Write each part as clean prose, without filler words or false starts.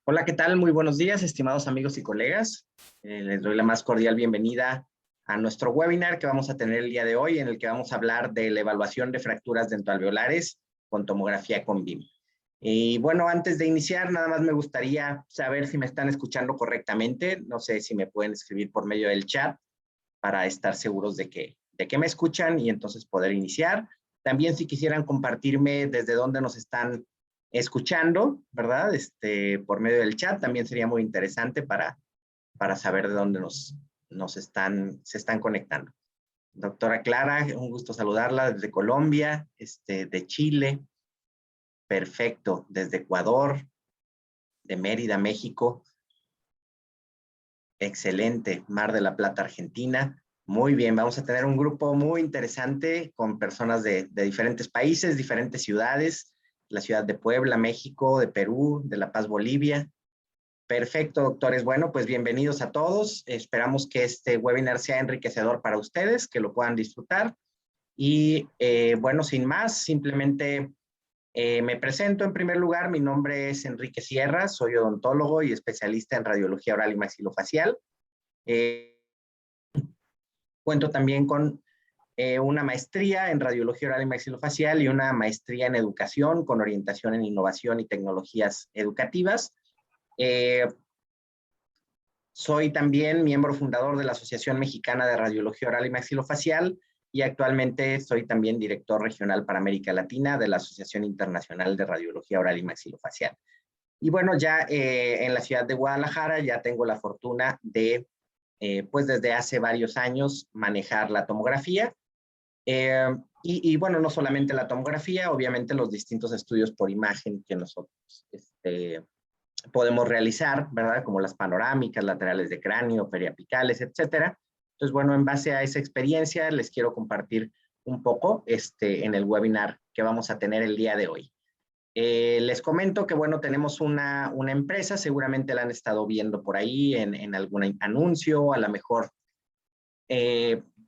Hola, ¿qué tal? Muy buenos días, estimados amigos y colegas. Les doy la más cordial bienvenida a nuestro webinar que vamos a tener el día de hoy, en el que vamos a hablar de la evaluación de fracturas dentoalveolares con tomografía con BIM. Y bueno, antes de iniciar, nada más me gustaría saber si me están escuchando correctamente. No sé si me pueden escribir por medio del chat para estar seguros de que me escuchan y entonces poder iniciar. También si quisieran compartirme desde dónde nos están escuchando, ¿verdad? Por medio del chat también sería muy interesante para saber de dónde se están conectando. Doctora Clara, un gusto saludarla desde Colombia, de Chile, perfecto, desde Ecuador, de Mérida, México, excelente, Mar de la Plata, Argentina. Muy bien, vamos a tener un grupo muy interesante con personas de diferentes países, diferentes ciudades, la ciudad de Puebla, México, de Perú, de La Paz, Bolivia. Perfecto, doctores. Bueno, pues bienvenidos a todos. Esperamos que este webinar sea enriquecedor para ustedes, que lo puedan disfrutar. Y bueno, sin más, simplemente me presento en primer lugar. Mi nombre es Enrique Sierra, soy odontólogo y especialista en radiología oral y maxilofacial. Cuento también con una maestría en radiología oral y maxilofacial y una maestría en educación con orientación en innovación y tecnologías educativas. Soy también miembro fundador de la Asociación Mexicana de Radiología Oral y Maxilofacial y actualmente soy también director regional para América Latina de la Asociación Internacional de Radiología Oral y Maxilofacial. Y bueno, ya en la ciudad de Guadalajara ya tengo la fortuna de, pues desde hace varios años, manejar la tomografía. Y bueno, no solamente la tomografía, obviamente los distintos estudios por imagen que nosotros podemos realizar, ¿verdad? Como las panorámicas, laterales de cráneo, periapicales, etcétera. Entonces, bueno, en base a esa experiencia, les quiero compartir un poco en el webinar que vamos a tener el día de hoy. Les comento que, bueno, tenemos una empresa, seguramente la han estado viendo por ahí en algún anuncio, a lo mejor,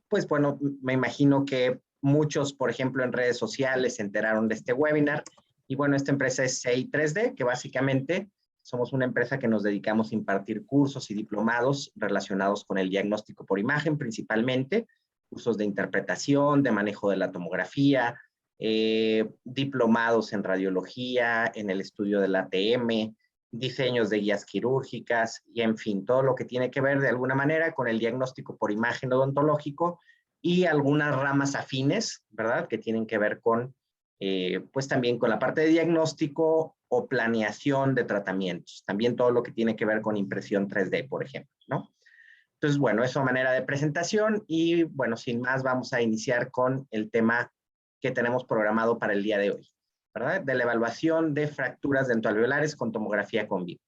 pues bueno, me imagino que muchos, por ejemplo, en redes sociales se enteraron de este webinar. Y bueno, esta empresa es CI 3D, que básicamente somos una empresa que nos dedicamos a impartir cursos y diplomados relacionados con el diagnóstico por imagen, principalmente, cursos de interpretación, de manejo de la tomografía, diplomados en radiología, en el estudio del ATM, diseños de guías quirúrgicas y, en fin, todo lo que tiene que ver de alguna manera con el diagnóstico por imagen odontológico y algunas ramas afines, ¿verdad?, que tienen que ver con pues también con la parte de diagnóstico o planeación de tratamientos. También todo lo que tiene que ver con impresión 3D, por ejemplo, ¿no? Entonces, bueno, eso a manera de presentación y, bueno, sin más, vamos a iniciar con el tema que tenemos programado para el día de hoy, ¿verdad? De la evaluación de fracturas dentoalveolares con tomografía con BIM.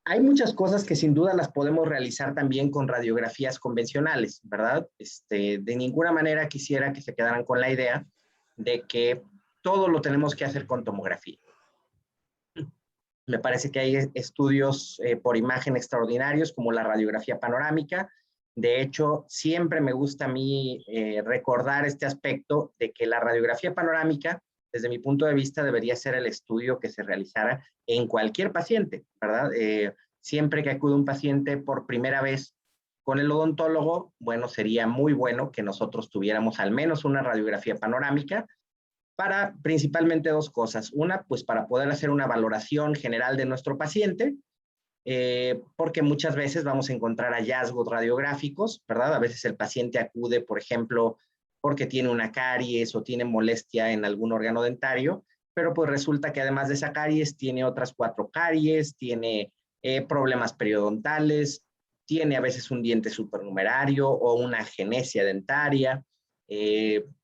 Hay muchas cosas que sin duda las podemos realizar también con radiografías convencionales, ¿verdad? De ninguna manera quisiera que se quedaran con la idea de que todo lo tenemos que hacer con tomografía. Me parece que hay estudios por imagen extraordinarios como la radiografía panorámica. De hecho, siempre me gusta a mí recordar este aspecto de que la radiografía panorámica, desde mi punto de vista, debería ser el estudio que se realizara en cualquier paciente, ¿verdad? Siempre que acude un paciente por primera vez con el odontólogo, bueno, sería muy bueno que nosotros tuviéramos al menos una radiografía panorámica para principalmente dos cosas. Una, pues para poder hacer una valoración general de nuestro paciente, porque muchas veces vamos a encontrar hallazgos radiográficos, ¿verdad? A veces el paciente acude, por ejemplo, porque tiene una caries o tiene molestia en algún órgano dentario, pero pues resulta que además de esa caries tiene otras 4 caries, tiene problemas periodontales, tiene a veces un diente supernumerario o una agenesia dentaria,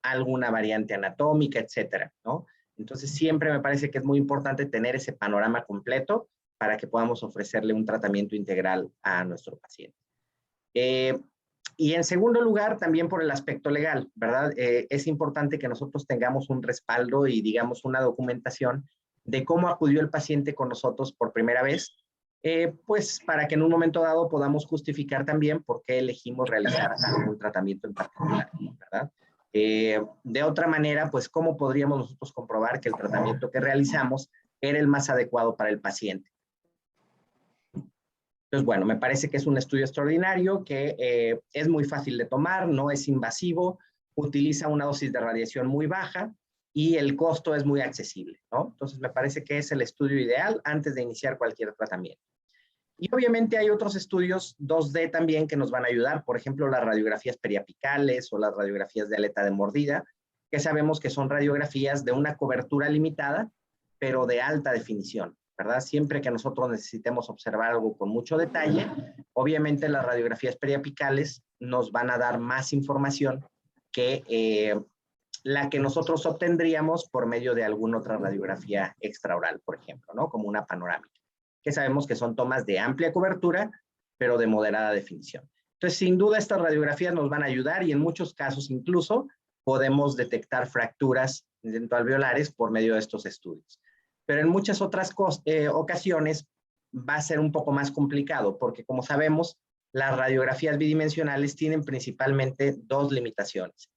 alguna variante anatómica, etcétera, ¿no? Entonces siempre me parece que es muy importante tener ese panorama completo para que podamos ofrecerle un tratamiento integral a nuestro paciente. Y en segundo lugar, también por el aspecto legal, ¿verdad? Es importante que nosotros tengamos un respaldo y, digamos, una documentación de cómo acudió el paciente con nosotros por primera vez, pues para que en un momento dado podamos justificar también por qué elegimos realizar algún tratamiento en particular, ¿verdad? De otra manera, pues, ¿cómo podríamos nosotros comprobar que el tratamiento que realizamos era el más adecuado para el paciente? Entonces, bueno, me parece que es un estudio extraordinario, que es muy fácil de tomar, no es invasivo, utiliza una dosis de radiación muy baja y el costo es muy accesible, ¿no? Entonces, me parece que es el estudio ideal antes de iniciar cualquier tratamiento. Y obviamente hay otros estudios 2D también que nos van a ayudar, por ejemplo, las radiografías periapicales o las radiografías de aleta de mordida, que sabemos que son radiografías de una cobertura limitada, pero de alta definición, ¿verdad? Siempre que nosotros necesitemos observar algo con mucho detalle, obviamente las radiografías periapicales nos van a dar más información que la que nosotros obtendríamos por medio de alguna otra radiografía extraoral, por ejemplo, ¿no? Como una panorámica, que sabemos que son tomas de amplia cobertura, pero de moderada definición. Entonces, sin duda, estas radiografías nos van a ayudar y en muchos casos incluso podemos detectar fracturas dentoalveolares por medio de estos estudios. Pero en muchas otras ocasiones va a ser un poco más complicado, porque como sabemos, las radiografías bidimensionales tienen principalmente dos limitaciones.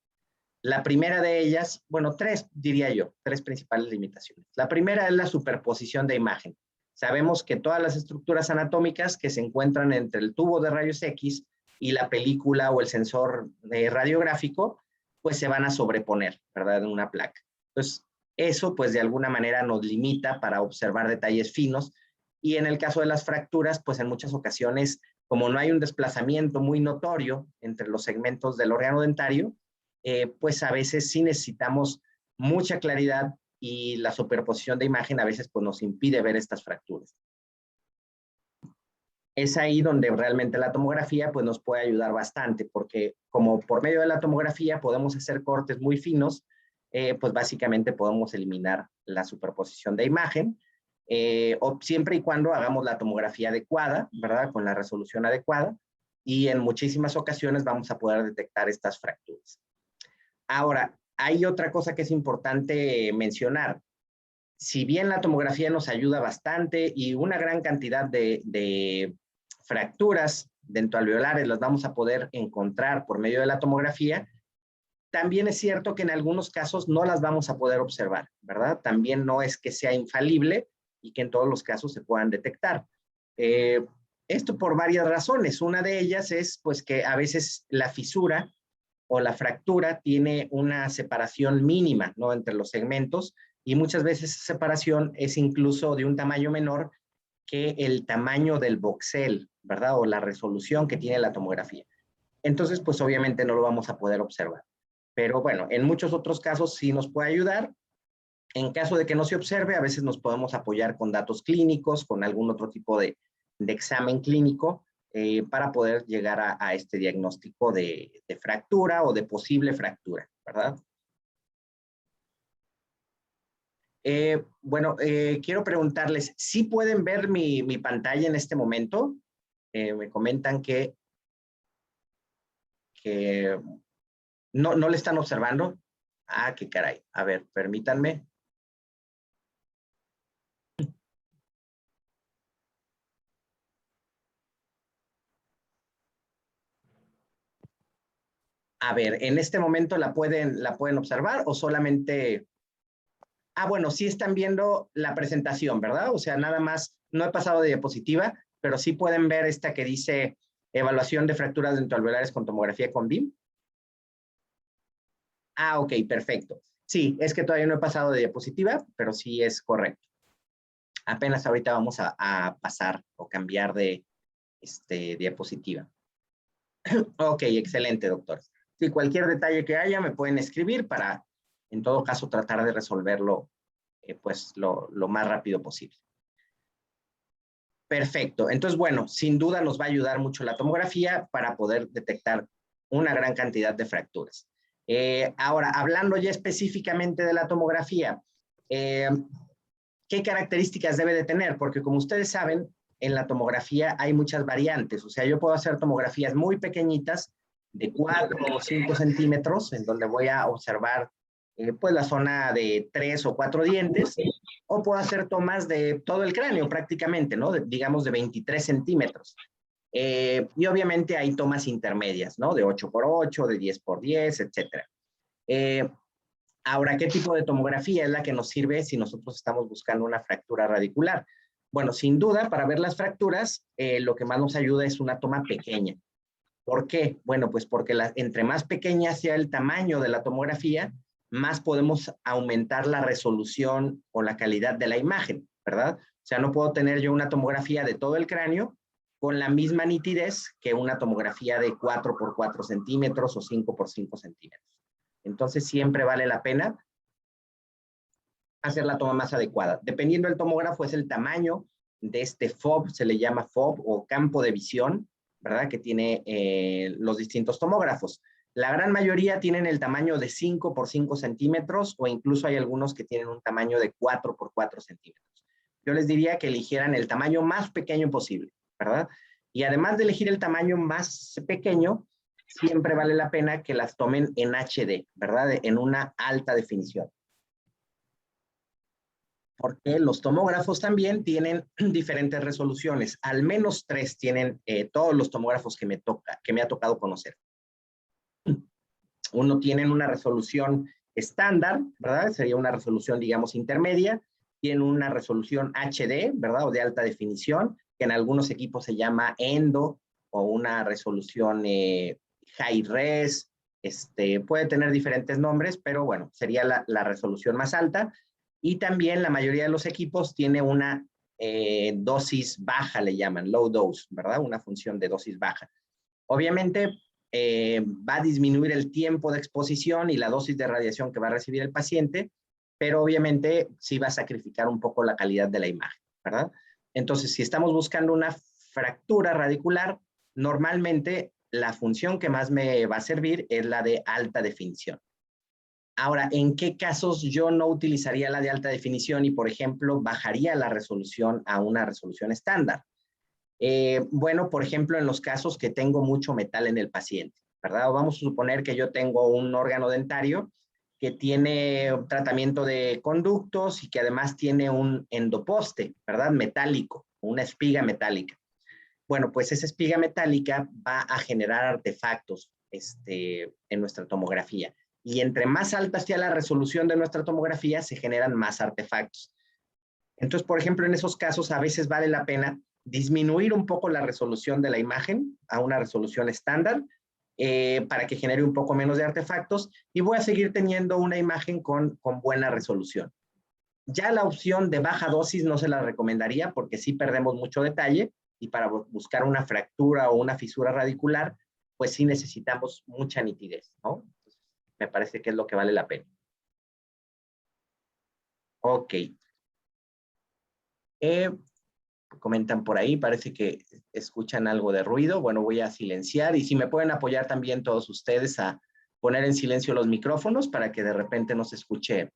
La primera de ellas, bueno, tres diría yo, tres principales limitaciones. La primera es la superposición de imagen. Sabemos que todas las estructuras anatómicas que se encuentran entre el tubo de rayos X y la película o el sensor radiográfico, pues se van a sobreponer, ¿verdad? En una placa. Entonces, eso pues de alguna manera nos limita para observar detalles finos y en el caso de las fracturas, pues en muchas ocasiones, como no hay un desplazamiento muy notorio entre los segmentos del órgano dentario, pues a veces sí necesitamos mucha claridad y la superposición de imagen a veces pues nos impide ver estas fracturas. Es ahí donde realmente la tomografía pues nos puede ayudar bastante, porque como por medio de la tomografía podemos hacer cortes muy finos, pues básicamente podemos eliminar la superposición de imagen, o siempre y cuando hagamos la tomografía adecuada, ¿verdad? Con la resolución adecuada, y en muchísimas ocasiones vamos a poder detectar estas fracturas. Ahora, hay otra cosa que es importante mencionar. Si bien la tomografía nos ayuda bastante y una gran cantidad de fracturas dentoalveolares las vamos a poder encontrar por medio de la tomografía, también es cierto que en algunos casos no las vamos a poder observar, ¿verdad? También no es que sea infalible y que en todos los casos se puedan detectar. Esto por varias razones. Una de ellas es pues que a veces la fisura o la fractura tiene una separación mínima, ¿no? Entre los segmentos y muchas veces esa separación es incluso de un tamaño menor que el tamaño del voxel, ¿verdad? O la resolución que tiene la tomografía. Entonces, pues obviamente no lo vamos a poder observar. Pero bueno, en muchos otros casos sí nos puede ayudar. En caso de que no se observe, a veces nos podemos apoyar con datos clínicos, con algún otro tipo de examen clínico, para poder llegar a este diagnóstico de fractura o de posible fractura, ¿verdad? Bueno, quiero preguntarles, ¿sí pueden ver mi pantalla en este momento? Me comentan que no le están observando. Ah, qué caray. A ver, permítanme. A ver, ¿en este momento la pueden observar o solamente... Ah, bueno, sí están viendo la presentación, ¿verdad? O sea, nada más, no he pasado de diapositiva, pero sí pueden ver esta que dice evaluación de fracturas dentoalveolares con tomografía con BIM. Ah, ok, perfecto. Sí, es que todavía no he pasado de diapositiva, pero sí es correcto. Apenas ahorita vamos a pasar o cambiar de diapositiva. Ok, excelente, doctor. Si cualquier detalle que haya, me pueden escribir para, en todo caso, tratar de resolverlo pues lo más rápido posible. Perfecto. Entonces, bueno, sin duda nos va a ayudar mucho la tomografía para poder detectar una gran cantidad de fracturas. Ahora, hablando ya específicamente de la tomografía, ¿qué características debe de tener? Porque como ustedes saben, en la tomografía hay muchas variantes. O sea, yo puedo hacer tomografías muy pequeñitas de 4 o 5 centímetros, en donde voy a observar pues la zona de 3 o 4 dientes, o puedo hacer tomas de todo el cráneo prácticamente, ¿no? Digamos de 23 centímetros. Y obviamente hay tomas intermedias, ¿no? De 8 por 8, de 10 por 10, etcétera. Ahora, ¿qué tipo de tomografía es la que nos sirve si nosotros estamos buscando una fractura radicular? Bueno, sin duda, para ver las fracturas, lo que más nos ayuda es una toma pequeña. ¿Por qué? Bueno, pues porque entre más pequeña sea el tamaño de la tomografía, más podemos aumentar la resolución o la calidad de la imagen, ¿verdad? O sea, no puedo tener yo una tomografía de todo el cráneo con la misma nitidez que una tomografía de 4 por 4 centímetros o 5 por 5 centímetros. Entonces, siempre vale la pena hacer la toma más adecuada. Dependiendo del tomógrafo, es el tamaño de este FOV, se le llama FOV o campo de visión, ¿verdad? Que tiene los distintos tomógrafos. La gran mayoría tienen el tamaño de 5 por 5 centímetros o incluso hay algunos que tienen un tamaño de 4 por 4 centímetros. Yo les diría que eligieran el tamaño más pequeño posible, ¿verdad? Y además de elegir el tamaño más pequeño, siempre vale la pena que las tomen en HD, ¿verdad? En una alta definición. Porque los tomógrafos también tienen diferentes resoluciones. Al menos 3 tienen todos los tomógrafos que me ha tocado conocer. Uno tiene una resolución estándar, ¿verdad? Sería una resolución, digamos, intermedia. Tiene una resolución HD, ¿verdad? O de alta definición, que en algunos equipos se llama ENDO, o una resolución high res. Puede tener diferentes nombres, pero bueno, sería la resolución más alta. Y también la mayoría de los equipos tiene una dosis baja, le llaman, low dose, ¿verdad? Una función de dosis baja. Obviamente va a disminuir el tiempo de exposición y la dosis de radiación que va a recibir el paciente, pero obviamente sí va a sacrificar un poco la calidad de la imagen, ¿verdad? Entonces, si estamos buscando una fractura radicular, normalmente la función que más me va a servir es la de alta definición. Ahora, ¿en qué casos yo no utilizaría la de alta definición y, por ejemplo, bajaría la resolución a una resolución estándar? Bueno, por ejemplo, en los casos que tengo mucho metal en el paciente, ¿verdad? O vamos a suponer que yo tengo un órgano dentario que tiene un tratamiento de conductos y que además tiene un endoposte, ¿verdad? Metálico, una espiga metálica. Bueno, pues esa espiga metálica va a generar artefactos en nuestra tomografía. Y entre más alta sea la resolución de nuestra tomografía, se generan más artefactos. Entonces, por ejemplo, en esos casos a veces vale la pena disminuir un poco la resolución de la imagen a una resolución estándar para que genere un poco menos de artefactos y voy a seguir teniendo una imagen con buena resolución. Ya la opción de baja dosis no se la recomendaría porque sí perdemos mucho detalle y para buscar una fractura o una fisura radicular, pues sí necesitamos mucha nitidez, ¿no? Me parece que es lo que vale la pena. Ok. Comentan por ahí, parece que escuchan algo de ruido. Bueno, voy a silenciar y si me pueden apoyar también todos ustedes a poner en silencio los micrófonos para que de repente no se escuche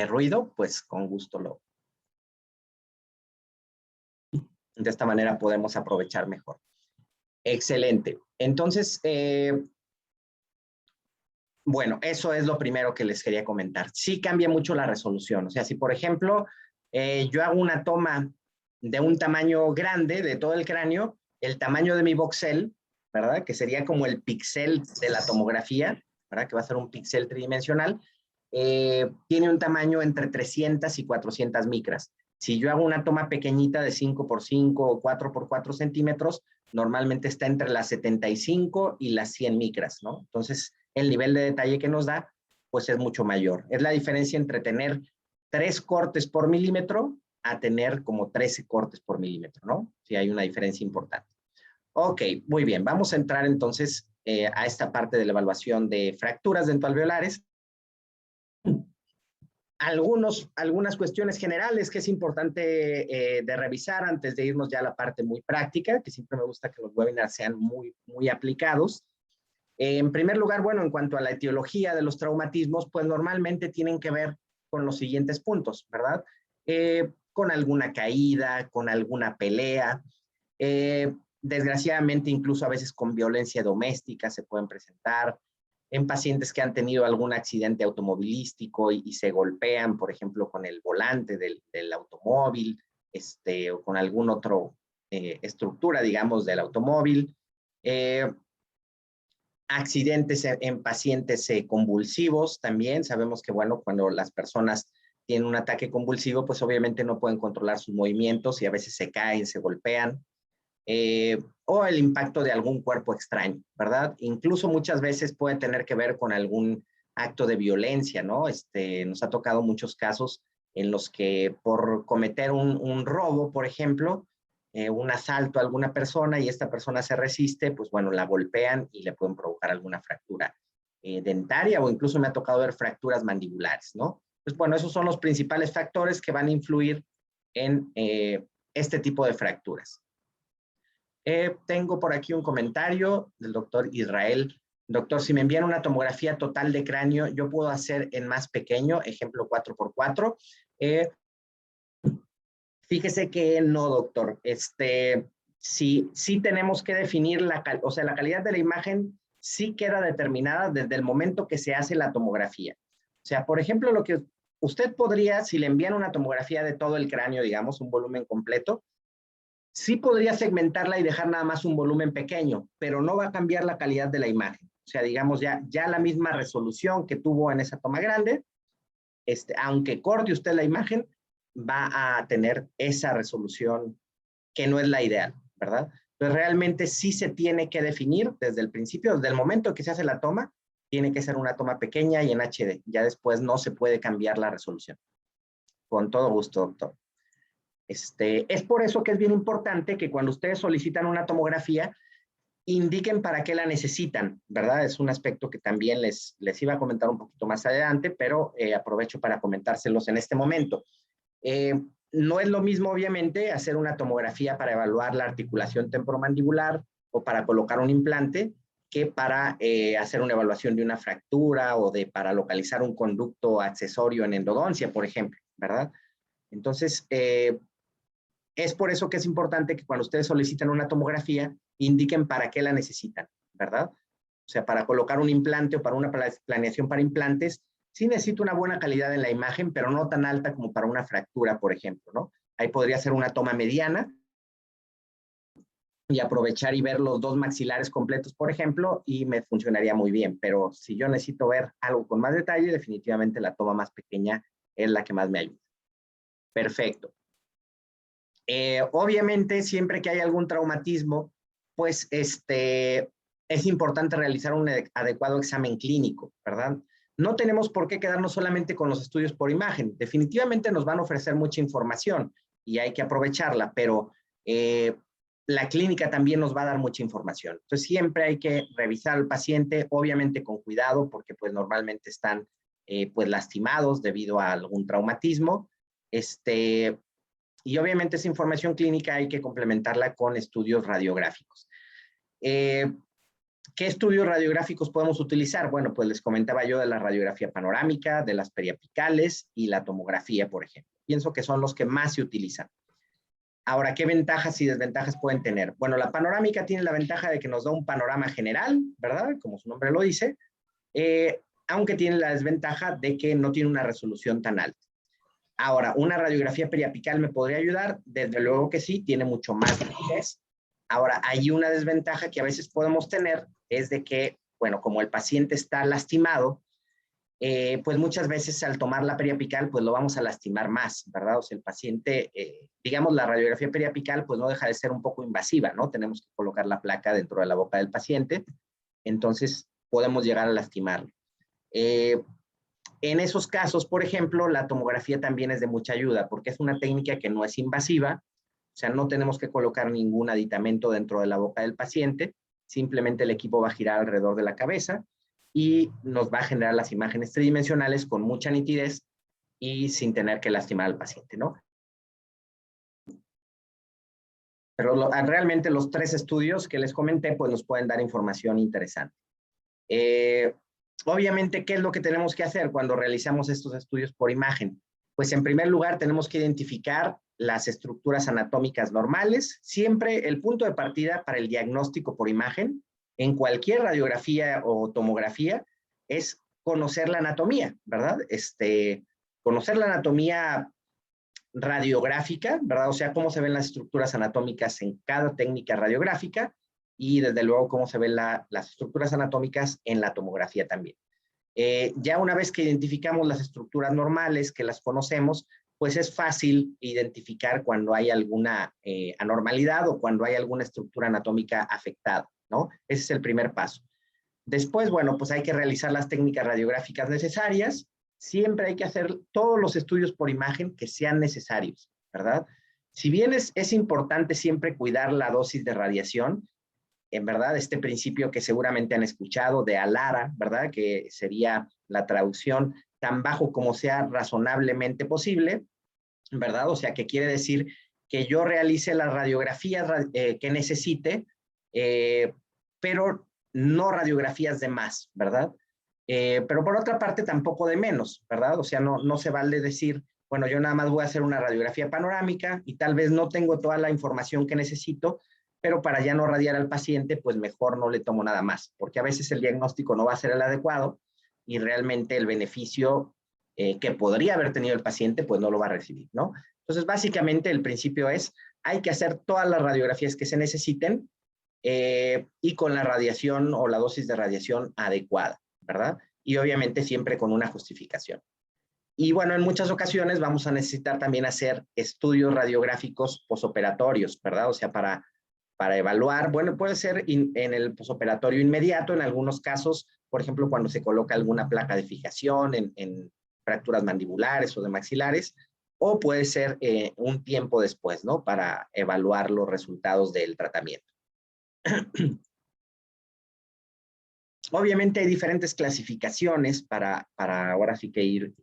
ruido, pues con gusto de esta manera podemos aprovechar mejor. Excelente. Entonces, bueno, eso es lo primero que les quería comentar. Sí cambia mucho la resolución. O sea, si por ejemplo yo hago una toma de un tamaño grande de todo el cráneo, el tamaño de mi voxel, ¿verdad? Que sería como el píxel de la tomografía, ¿verdad? Que va a ser un píxel tridimensional, tiene un tamaño entre 300 y 400 micras. Si yo hago una toma pequeñita de 5 por 5 o 4 por 4 centímetros, normalmente está entre las 75 y las 100 micras, ¿no? Entonces, el nivel de detalle que nos da, pues es mucho mayor. Es la diferencia entre tener 3 cortes por milímetro a tener como 13 cortes por milímetro, ¿no? Sí, hay una diferencia importante. Ok, muy bien. Vamos a entrar entonces a esta parte de la evaluación de fracturas dentoalveolares. Algunas cuestiones generales que es importante de revisar antes de irnos ya a la parte muy práctica, que siempre me gusta que los webinars sean muy aplicados. En primer lugar, bueno, en cuanto a la etiología de los traumatismos, pues normalmente tienen que ver con los siguientes puntos, ¿verdad? Con alguna caída, con alguna pelea, desgraciadamente incluso a veces con violencia doméstica se pueden presentar, en pacientes que han tenido algún accidente automovilístico y se golpean, por ejemplo, con el volante del automóvil, o con alguna otra estructura, digamos, del automóvil. Accidentes en pacientes convulsivos también. Sabemos que, bueno, cuando las personas tienen un ataque convulsivo, pues obviamente no pueden controlar sus movimientos y a veces se caen, se golpean, o el impacto de algún cuerpo extraño, ¿verdad? Incluso muchas veces puede tener que ver con algún acto de violencia, ¿no? Nos ha tocado muchos casos en los que por cometer un robo, por ejemplo, un asalto a alguna persona y esta persona se resiste, pues bueno, la golpean y le pueden provocar alguna fractura dentaria o incluso me ha tocado ver fracturas mandibulares, ¿no? Pues bueno, esos son los principales factores que van a influir en este tipo de fracturas. Tengo por aquí un comentario del doctor Israel. Doctor, si me envían una tomografía total de cráneo, ¿yo puedo hacer en más pequeño, ejemplo 4x4? Fíjese que no, doctor. Sí tenemos que definir la calidad de la imagen sí queda determinada desde el momento que se hace la tomografía. O sea, por ejemplo, lo que usted podría, si le envían una tomografía de todo el cráneo, digamos, un volumen completo, sí podría segmentarla y dejar nada más un volumen pequeño, pero no va a cambiar la calidad de la imagen. O sea, digamos, ya la misma resolución que tuvo en esa toma grande, aunque corte usted la imagen, va a tener esa resolución que no es la ideal, ¿verdad? Entonces, realmente sí se tiene que definir desde el principio, desde el momento que se hace la toma, tiene que ser una toma pequeña y en HD. Ya después no se puede cambiar la resolución. Con todo gusto, doctor. Es por eso que es bien importante que cuando ustedes solicitan una tomografía, indiquen para qué la necesitan, ¿verdad? Es un aspecto que también les iba a comentar un poquito más adelante, pero aprovecho para comentárselos en este momento. No es lo mismo, obviamente, hacer una tomografía para evaluar la articulación temporomandibular o para colocar un implante que para hacer una evaluación de una fractura o para localizar un conducto accesorio en endodoncia, por ejemplo, ¿verdad? Entonces, es por eso que es importante que cuando ustedes solicitan una tomografía, indiquen para qué la necesitan, ¿verdad? O sea, para colocar un implante o para una planeación para implantes, sí necesito una buena calidad en la imagen, pero no tan alta como para una fractura, por ejemplo, ¿no? Ahí podría ser una toma mediana y aprovechar y ver los dos maxilares completos, por ejemplo, y me funcionaría muy bien. Pero si yo necesito ver algo con más detalle, definitivamente la toma más pequeña es la que más me ayuda. Perfecto. Obviamente, siempre que hay algún traumatismo, pues es importante realizar un adecuado examen clínico, ¿verdad? No tenemos por qué quedarnos solamente con los estudios por imagen. Definitivamente nos van a ofrecer mucha información y hay que aprovecharla, pero la clínica también nos va a dar mucha información. Entonces, siempre hay que revisar al paciente, obviamente con cuidado, porque pues normalmente están pues lastimados debido a algún traumatismo. Y obviamente esa información clínica hay que complementarla con estudios radiográficos. ¿Qué estudios radiográficos podemos utilizar? Bueno, pues les comentaba yo de la radiografía panorámica, de las periapicales y la tomografía, por ejemplo. Pienso que son los que más se utilizan. Ahora, ¿qué ventajas y desventajas pueden tener? Bueno, la panorámica tiene la ventaja de que nos da un panorama general, ¿verdad? Como su nombre lo dice, aunque tiene la desventaja de que no tiene una resolución tan alta. Ahora, ¿una radiografía periapical me podría ayudar? Desde luego que sí, tiene mucho más nitidez. Ahora, hay una desventaja que a veces podemos tener, es de que, bueno, como el paciente está lastimado, pues muchas veces al tomar la periapical, pues lo vamos a lastimar más, ¿verdad? O sea, el paciente, digamos, la radiografía periapical, pues no deja de ser un poco invasiva, ¿no? Tenemos que colocar la placa dentro de la boca del paciente, entonces podemos llegar a lastimarlo. En esos casos, por ejemplo, la tomografía también es de mucha ayuda porque es una técnica que no es invasiva, o sea, no tenemos que colocar ningún aditamento dentro de la boca del paciente, simplemente el equipo va a girar alrededor de la cabeza y nos va a generar las imágenes tridimensionales con mucha nitidez y sin tener que lastimar al paciente, ¿no? Pero realmente los 3 estudios que les comenté, pues nos pueden dar información interesante. Obviamente, ¿qué es lo que tenemos que hacer cuando realizamos estos estudios por imagen? Pues en primer lugar tenemos que identificar las estructuras anatómicas normales. Siempre el punto de partida para el diagnóstico por imagen en cualquier radiografía o tomografía es conocer la anatomía, ¿verdad? Conocer la anatomía radiográfica, ¿verdad? O sea, cómo se ven las estructuras anatómicas en cada técnica radiográfica y desde luego cómo se ven las estructuras anatómicas en la tomografía también. Ya una vez que identificamos las estructuras normales, que las conocemos, pues es fácil identificar cuando hay alguna anormalidad o cuando hay alguna estructura anatómica afectada, ¿no? Ese es el primer paso. Después, bueno, pues hay que realizar las técnicas radiográficas necesarias. Siempre hay que hacer todos los estudios por imagen que sean necesarios, ¿verdad? Si bien es importante siempre cuidar la dosis de radiación, en verdad, este principio que seguramente han escuchado de ALARA, ¿verdad? Que sería la traducción tan bajo como sea razonablemente posible, ¿verdad? O sea, que quiere decir que yo realice las radiografías que necesite, pero no radiografías de más, ¿verdad? Pero por otra parte tampoco de menos, ¿verdad? O sea, no se vale decir, bueno, yo nada más voy a hacer una radiografía panorámica y tal vez no tengo toda la información que necesito, pero para ya no radiar al paciente, pues mejor no le tomo nada más, porque a veces el diagnóstico no va a ser el adecuado y realmente el beneficio que podría haber tenido el paciente, pues no lo va a recibir, ¿no? Entonces, básicamente el principio es, hay que hacer todas las radiografías que se necesiten y con la radiación o la dosis de radiación adecuada, ¿verdad? Y obviamente siempre con una justificación. Y bueno, en muchas ocasiones vamos a necesitar también hacer estudios radiográficos posoperatorios, ¿verdad? O sea, para evaluar, bueno, puede ser en el posoperatorio inmediato, en algunos casos, por ejemplo, cuando se coloca alguna placa de fijación en fracturas mandibulares o de maxilares, o puede ser un tiempo después, ¿no? Para evaluar los resultados del tratamiento. Obviamente hay diferentes clasificaciones para ahora sí que ir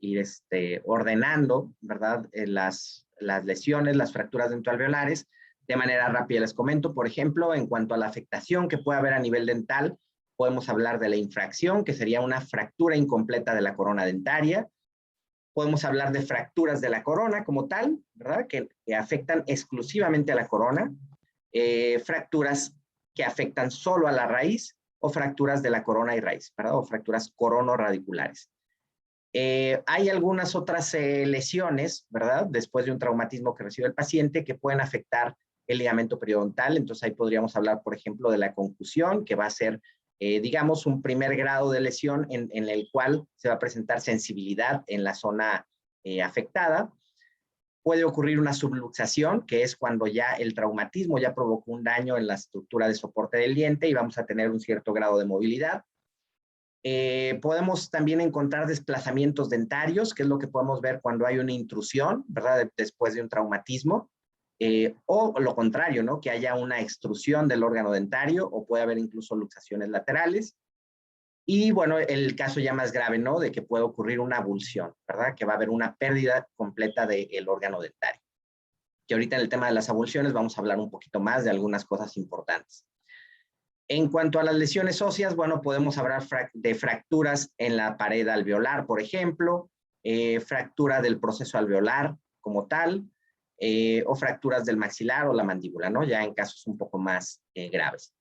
ordenando, ¿verdad? Las lesiones, las fracturas dentoalveolares. De manera rápida les comento, por ejemplo, en cuanto a la afectación que puede haber a nivel dental, podemos hablar de la infracción, que sería una fractura incompleta de la corona dentaria. Podemos hablar de fracturas de la corona como tal, ¿verdad? Que afectan exclusivamente a la corona. Fracturas que afectan solo a la raíz o fracturas de la corona y raíz, ¿verdad? O fracturas coronorradiculares. Hay algunas otras lesiones, ¿verdad? Después de un traumatismo que recibe el paciente que pueden afectar el ligamento periodontal. Entonces ahí podríamos hablar, por ejemplo, de la concusión, que va a ser, digamos, un primer grado de lesión en el cual se va a presentar sensibilidad en la zona afectada. Puede ocurrir una subluxación, que es cuando ya el traumatismo ya provocó un daño en la estructura de soporte del diente y vamos a tener un cierto grado de movilidad. Podemos también encontrar desplazamientos dentarios, que es lo que podemos ver cuando hay una intrusión, ¿verdad? Después de un traumatismo. O lo contrario, ¿no? Que haya una extrusión del órgano dentario o puede haber incluso luxaciones laterales. Y bueno, el caso ya más grave, ¿no? De que puede ocurrir una abulsión, ¿verdad? Que va a haber una pérdida completa del órgano dentario. Que ahorita en el tema de las abulsiones vamos a hablar un poquito más de algunas cosas importantes. En cuanto a las lesiones óseas, bueno, podemos hablar de fracturas en la pared alveolar, por ejemplo, fractura del proceso alveolar como tal, o fracturas del maxilar o la mandíbula, ¿no? Ya en casos un poco más graves.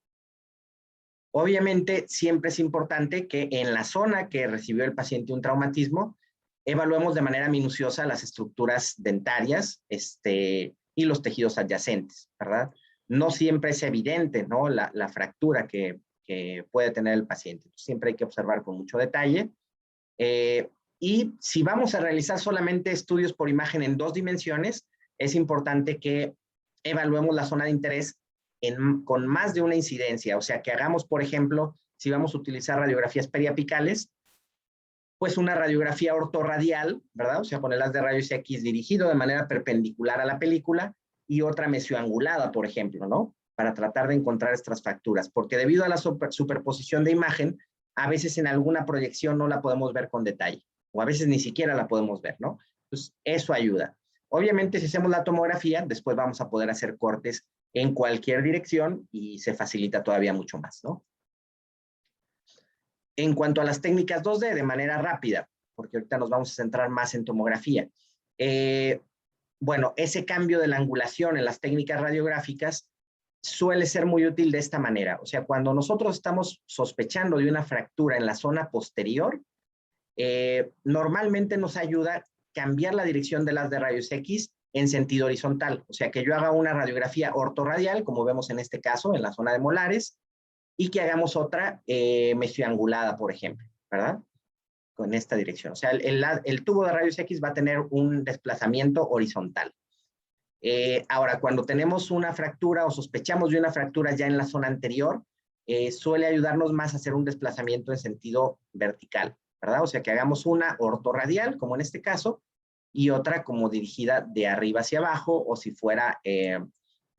Obviamente, siempre es importante que en la zona que recibió el paciente un traumatismo, evaluemos de manera minuciosa las estructuras dentarias y los tejidos adyacentes, ¿verdad? No siempre es evidente, ¿no? La fractura que puede tener el paciente. Siempre hay que observar con mucho detalle. Y si vamos a realizar solamente estudios por imagen en 2 dimensiones, es importante que evaluemos la zona de interés con más de una incidencia. O sea, que hagamos, por ejemplo, si vamos a utilizar radiografías periapicales, pues una radiografía ortorradial, ¿verdad? O sea, con el haz de rayos X dirigido de manera perpendicular a la película y otra mesioangulada, por ejemplo, ¿no? Para tratar de encontrar estas fracturas, porque debido a la superposición de imagen, a veces en alguna proyección no la podemos ver con detalle, o a veces ni siquiera la podemos ver, ¿no? Entonces, eso ayuda. Obviamente, si hacemos la tomografía, después vamos a poder hacer cortes en cualquier dirección y se facilita todavía mucho más, ¿no? En cuanto a las técnicas 2D, de manera rápida, porque ahorita nos vamos a centrar más en tomografía. Bueno, ese cambio de la angulación en las técnicas radiográficas suele ser muy útil de esta manera. O sea, cuando nosotros estamos sospechando de una fractura en la zona posterior, normalmente nos ayuda cambiar la dirección de las de rayos X en sentido horizontal. O sea, que yo haga una radiografía ortorradial, como vemos en este caso, en la zona de molares, y que hagamos otra mesioangulada, por ejemplo, ¿verdad? en esta dirección. O sea, el tubo de rayos X va a tener un desplazamiento horizontal. Ahora, cuando tenemos una fractura o sospechamos de una fractura ya en la zona anterior, suele ayudarnos más a hacer un desplazamiento en sentido vertical, ¿verdad? O sea, que hagamos una ortorradial, como en este caso, y otra como dirigida de arriba hacia abajo, o si fuera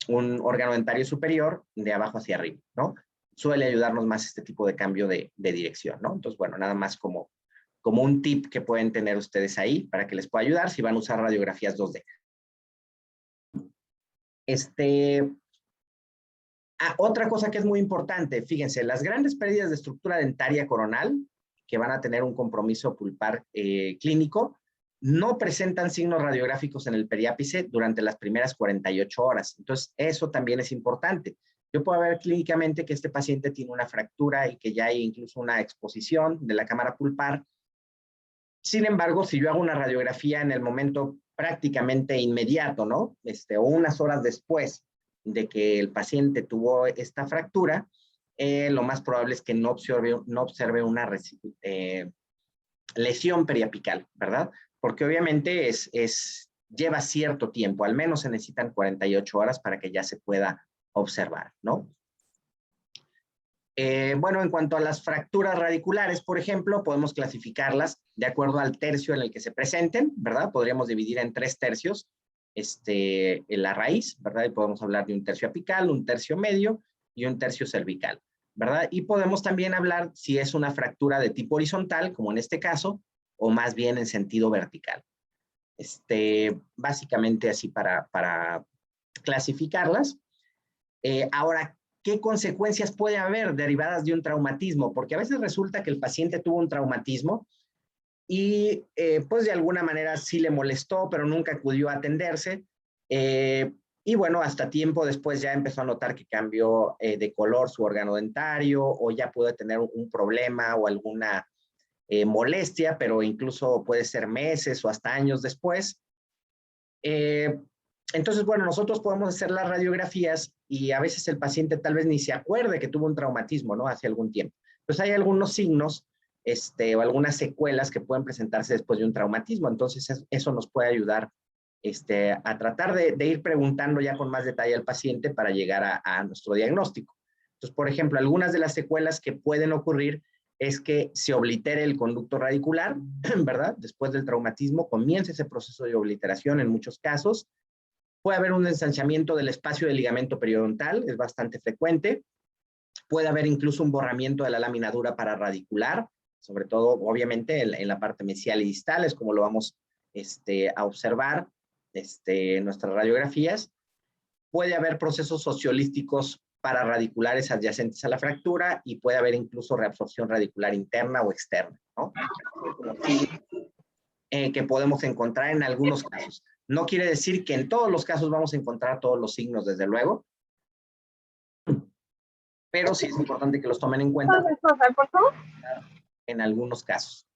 un órgano dentario superior, de abajo hacia arriba, ¿no? Suele ayudarnos más este tipo de cambio de dirección, ¿no? Entonces, bueno, nada más como un tip que pueden tener ustedes ahí para que les pueda ayudar si van a usar radiografías 2D. Otra cosa que es muy importante, fíjense, las grandes pérdidas de estructura dentaria coronal, que van a tener un compromiso pulpar clínico, no presentan signos radiográficos en el periápice durante las primeras 48 horas. Entonces, eso también es importante. Yo puedo ver clínicamente que este paciente tiene una fractura y que ya hay incluso una exposición de la cámara pulpar. Sin embargo, si yo hago una radiografía en el momento prácticamente inmediato, ¿no? O unas horas después de que el paciente tuvo esta fractura, lo más probable es que no observe una lesión periapical, ¿verdad? Porque obviamente lleva cierto tiempo, al menos se necesitan 48 horas para que ya se pueda observar, ¿no? Bueno, en cuanto a las fracturas radiculares, por ejemplo, podemos clasificarlas de acuerdo al tercio en el que se presenten, ¿verdad? Podríamos dividir en 3 tercios en la raíz, ¿verdad? Y podemos hablar de un tercio apical, un tercio medio y un tercio cervical, ¿verdad? Y podemos también hablar si es una fractura de tipo horizontal, como en este caso, o más bien en sentido vertical. Básicamente así para clasificarlas. Ahora, ¿qué consecuencias puede haber derivadas de un traumatismo? Porque a veces resulta que el paciente tuvo un traumatismo y pues de alguna manera sí le molestó, pero nunca acudió a atenderse. Y bueno, hasta tiempo después ya empezó a notar que cambió de color su órgano dentario o ya puede tener un problema o alguna molestia, pero incluso puede ser meses o hasta años después. Entonces, bueno, nosotros podemos hacer las radiografías y a veces el paciente tal vez ni se acuerde que tuvo un traumatismo, ¿no? Hace algún tiempo. Pues hay algunos signos o algunas secuelas que pueden presentarse después de un traumatismo. Entonces, eso nos puede ayudar a tratar de ir preguntando ya con más detalle al paciente para llegar a nuestro diagnóstico. Entonces, por ejemplo, algunas de las secuelas que pueden ocurrir es que se oblitere el conducto radicular, ¿verdad? Después del traumatismo comienza ese proceso de obliteración en muchos casos. Puede haber un ensanchamiento del espacio del ligamento periodontal, es bastante frecuente. Puede haber incluso un borramiento de la lámina dura pararadicular, sobre todo, obviamente, en la parte mesial y distal, es como lo vamos a observar en nuestras radiografías. Puede haber procesos sociolísticos pararradiculares adyacentes a la fractura y puede haber incluso reabsorción radicular interna o externa, ¿no? Que podemos encontrar en algunos casos. No quiere decir que en todos los casos vamos a encontrar todos los signos, desde luego, pero sí es importante que los tomen en cuenta en algunos casos.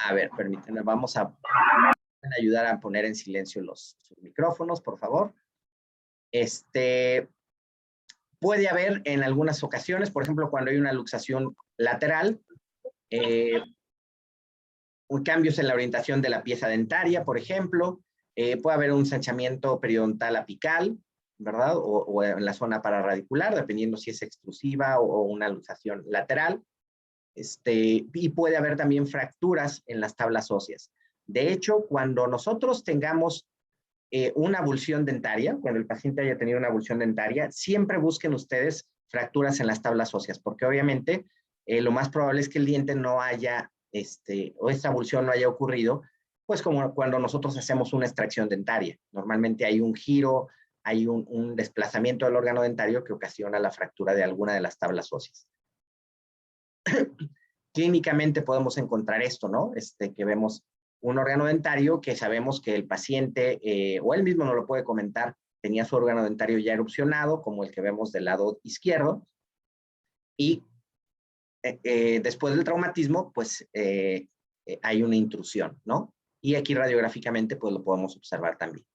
A ver, permítanme, vamos a ayudar a poner en silencio sus micrófonos, por favor. Puede haber en algunas ocasiones, por ejemplo, cuando hay una luxación lateral, cambios en la orientación de la pieza dentaria, por ejemplo, puede haber un ensanchamiento periodontal apical, ¿verdad? O en la zona pararadicular, dependiendo si es extrusiva o una luxación lateral. Y puede haber también fracturas en las tablas óseas. De hecho, cuando nosotros tengamos una avulsión dentaria, cuando el paciente haya tenido una avulsión dentaria, siempre busquen ustedes fracturas en las tablas óseas, porque obviamente lo más probable es que el diente no haya, o esta avulsión no haya ocurrido, pues como cuando nosotros hacemos una extracción dentaria. Normalmente hay un giro, hay un desplazamiento del órgano dentario que ocasiona la fractura de alguna de las tablas óseas. Clínicamente podemos encontrar esto, ¿no? Que vemos un órgano dentario que sabemos que el paciente, o él mismo nos lo puede comentar, tenía su órgano dentario ya erupcionado, como el que vemos del lado izquierdo, y después del traumatismo, pues hay una intrusión, ¿no? Y aquí radiográficamente, pues lo podemos observar también,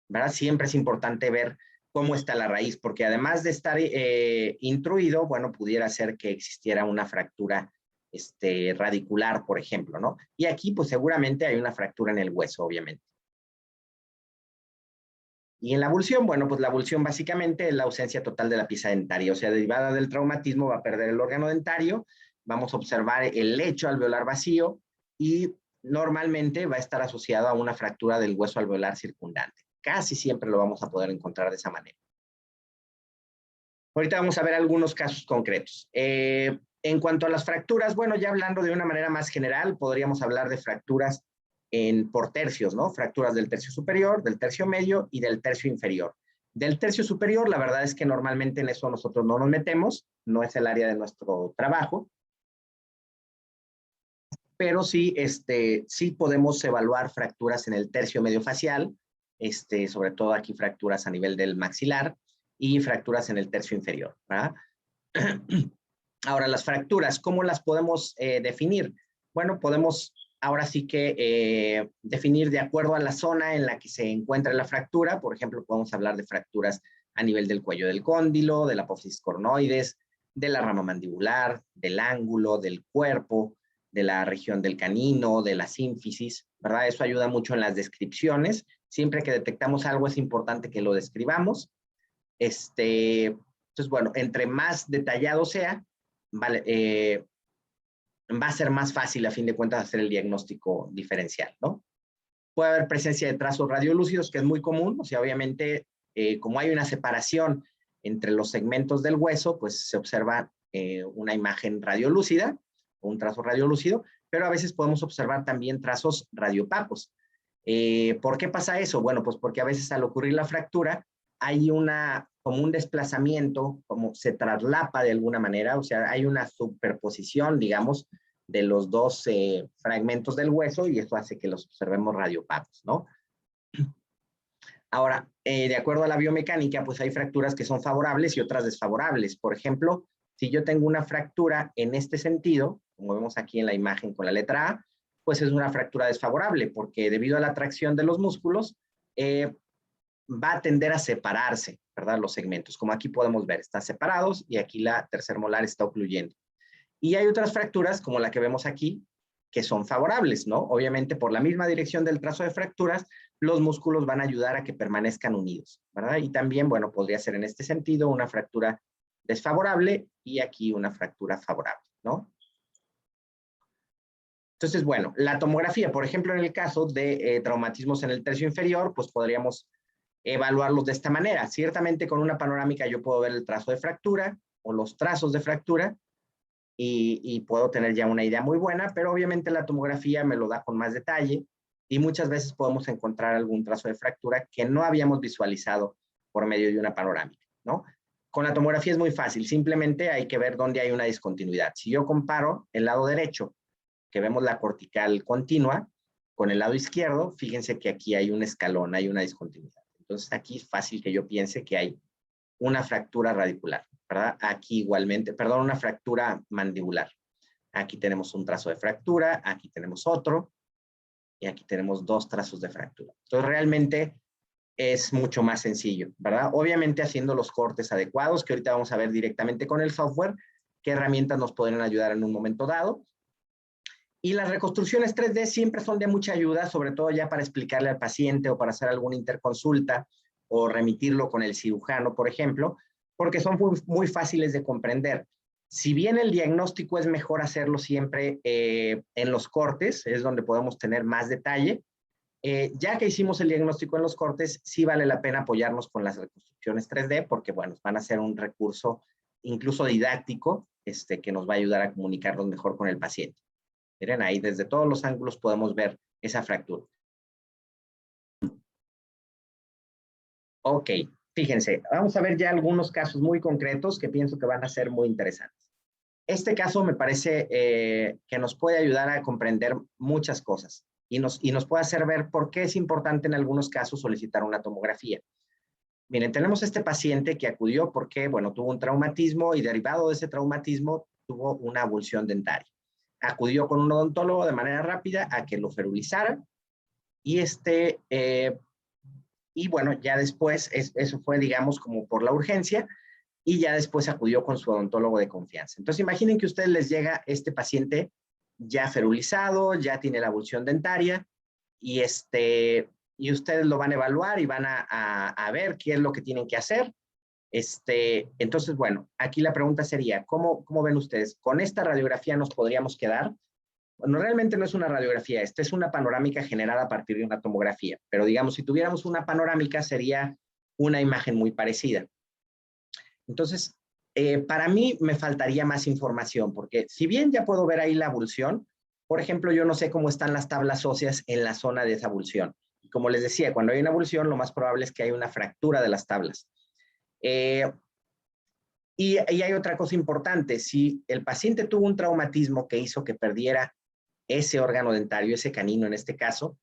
¿verdad? Siempre es importante ver cómo está la raíz, porque además de estar intruido, bueno, pudiera ser que existiera una fractura radicular, por ejemplo, ¿no? Y aquí, pues seguramente hay una fractura en el hueso, obviamente. Y en la abulsión, bueno, pues la abulsión básicamente es la ausencia total de la pieza dentaria, o sea, derivada del traumatismo va a perder el órgano dentario, vamos a observar el lecho alveolar vacío y normalmente va a estar asociado a una fractura del hueso alveolar circundante. Casi siempre lo vamos a poder encontrar de esa manera. Ahorita vamos a ver algunos casos concretos. En cuanto a las fracturas, bueno, ya hablando de una manera más general, podríamos hablar de fracturas por tercios, ¿no? Fracturas del tercio superior, del tercio medio y del tercio inferior. Del tercio superior, la verdad es que normalmente en eso nosotros no nos metemos, no es el área de nuestro trabajo, pero sí, sí podemos evaluar fracturas en el tercio medio facial, sobre todo aquí fracturas a nivel del maxilar y fracturas en el tercio inferior, ¿verdad? Ahora, las fracturas, ¿cómo las podemos definir? Bueno, podemos ahora sí que definir de acuerdo a la zona en la que se encuentra la fractura. Por ejemplo, podemos hablar de fracturas a nivel del cuello del cóndilo, de la apófisis cornoides, de la rama mandibular, del ángulo, del cuerpo, de la región del canino, de la sínfisis, ¿verdad? Eso ayuda mucho en las descripciones. Siempre que detectamos algo es importante que lo describamos. Entonces, bueno, entre más detallado sea, vale, va a ser más fácil a fin de cuentas hacer el diagnóstico diferencial, ¿no? Puede haber presencia de trazos radiolúcidos, que es muy común, o sea, obviamente, como hay una separación entre los segmentos del hueso, pues se observa una imagen radiolúcida, o un trazo radiolúcido, pero a veces podemos observar también trazos radiopapos. ¿Por qué pasa eso? Bueno, pues porque a veces al ocurrir la fractura, hay como un desplazamiento, como se traslapa de alguna manera, o sea, hay una superposición, digamos, de los dos fragmentos del hueso y eso hace que los observemos radiopapos, ¿no? Ahora, de acuerdo a la biomecánica, pues hay fracturas que son favorables y otras desfavorables. Por ejemplo, si yo tengo una fractura en este sentido, como vemos aquí en la imagen con la letra A, pues es una fractura desfavorable porque debido a la tracción de los músculos, va a tender a separarse, ¿verdad? Los segmentos, como aquí podemos ver, están separados y aquí la tercer molar está ocluyendo. Y hay otras fracturas, como la que vemos aquí, que son favorables, ¿no? Obviamente, por la misma dirección del trazo de fracturas, los músculos van a ayudar a que permanezcan unidos, ¿verdad? Y también, bueno, podría ser en este sentido una fractura desfavorable y aquí una fractura favorable, ¿no? Entonces, bueno, la tomografía, por ejemplo, en el caso de traumatismos en el tercio inferior, pues podríamos evaluarlos de esta manera. Ciertamente con una panorámica yo puedo ver el trazo de fractura o los trazos de fractura y puedo tener ya una idea muy buena, pero obviamente la tomografía me lo da con más detalle y muchas veces podemos encontrar algún trazo de fractura que no habíamos visualizado por medio de una panorámica, ¿no? Con la tomografía es muy fácil, simplemente hay que ver dónde hay una discontinuidad. Si yo comparo el lado derecho, que vemos la cortical continua, con el lado izquierdo, fíjense que aquí hay un escalón, hay una discontinuidad. Entonces aquí es fácil que yo piense que hay una fractura radicular, ¿verdad? Aquí igualmente, perdón, una fractura mandibular. Aquí tenemos un trazo de fractura, aquí tenemos otro, y aquí tenemos dos trazos de fractura. Entonces realmente es mucho más sencillo, ¿verdad? Obviamente haciendo los cortes adecuados, que ahorita vamos a ver directamente con el software, qué herramientas nos podrían ayudar en un momento dado. Y las reconstrucciones 3D siempre son de mucha ayuda, sobre todo ya para explicarle al paciente o para hacer alguna interconsulta o remitirlo con el cirujano, por ejemplo, porque son muy fáciles de comprender. Si bien el diagnóstico es mejor hacerlo siempre en los cortes, es donde podemos tener más detalle, ya que hicimos el diagnóstico en los cortes, sí vale la pena apoyarnos con las reconstrucciones 3D porque, bueno, van a ser un recurso incluso didáctico que nos va a ayudar a comunicarnos mejor con el paciente. Miren, ahí desde todos los ángulos podemos ver esa fractura. Ok, fíjense, vamos a ver ya algunos casos muy concretos que pienso que van a ser muy interesantes. Este caso me parece que nos puede ayudar a comprender muchas cosas y nos puede hacer ver por qué es importante en algunos casos solicitar una tomografía. Miren, tenemos este paciente que acudió porque, bueno, tuvo un traumatismo y derivado de ese traumatismo tuvo una abulsión dentaria. Acudió con un odontólogo de manera rápida a que lo ferulizara y y bueno, ya después, eso fue, digamos, como por la urgencia, y ya después acudió con su odontólogo de confianza. Entonces, imaginen que a ustedes les llega este paciente ya ferulizado, ya tiene la abulsión dentaria, y, y ustedes lo van a evaluar y van a ver qué es lo que tienen que hacer. Entonces, bueno, aquí la pregunta sería, ¿cómo ven ustedes? ¿Con esta radiografía nos podríamos quedar? Bueno, realmente no es una radiografía, esta es una panorámica generada a partir de una tomografía, pero digamos, si tuviéramos una panorámica sería una imagen muy parecida. Entonces, para mí me faltaría más información, porque si bien ya puedo ver ahí la abulsión, por ejemplo, yo no sé cómo están las tablas óseas en la zona de esa abulsión. Y como les decía, cuando hay una abulsión, lo más probable es que haya una fractura de las tablas. Y hay otra cosa importante, si el paciente tuvo un traumatismo que hizo que perdiera ese órgano dentario, ese canino en este caso,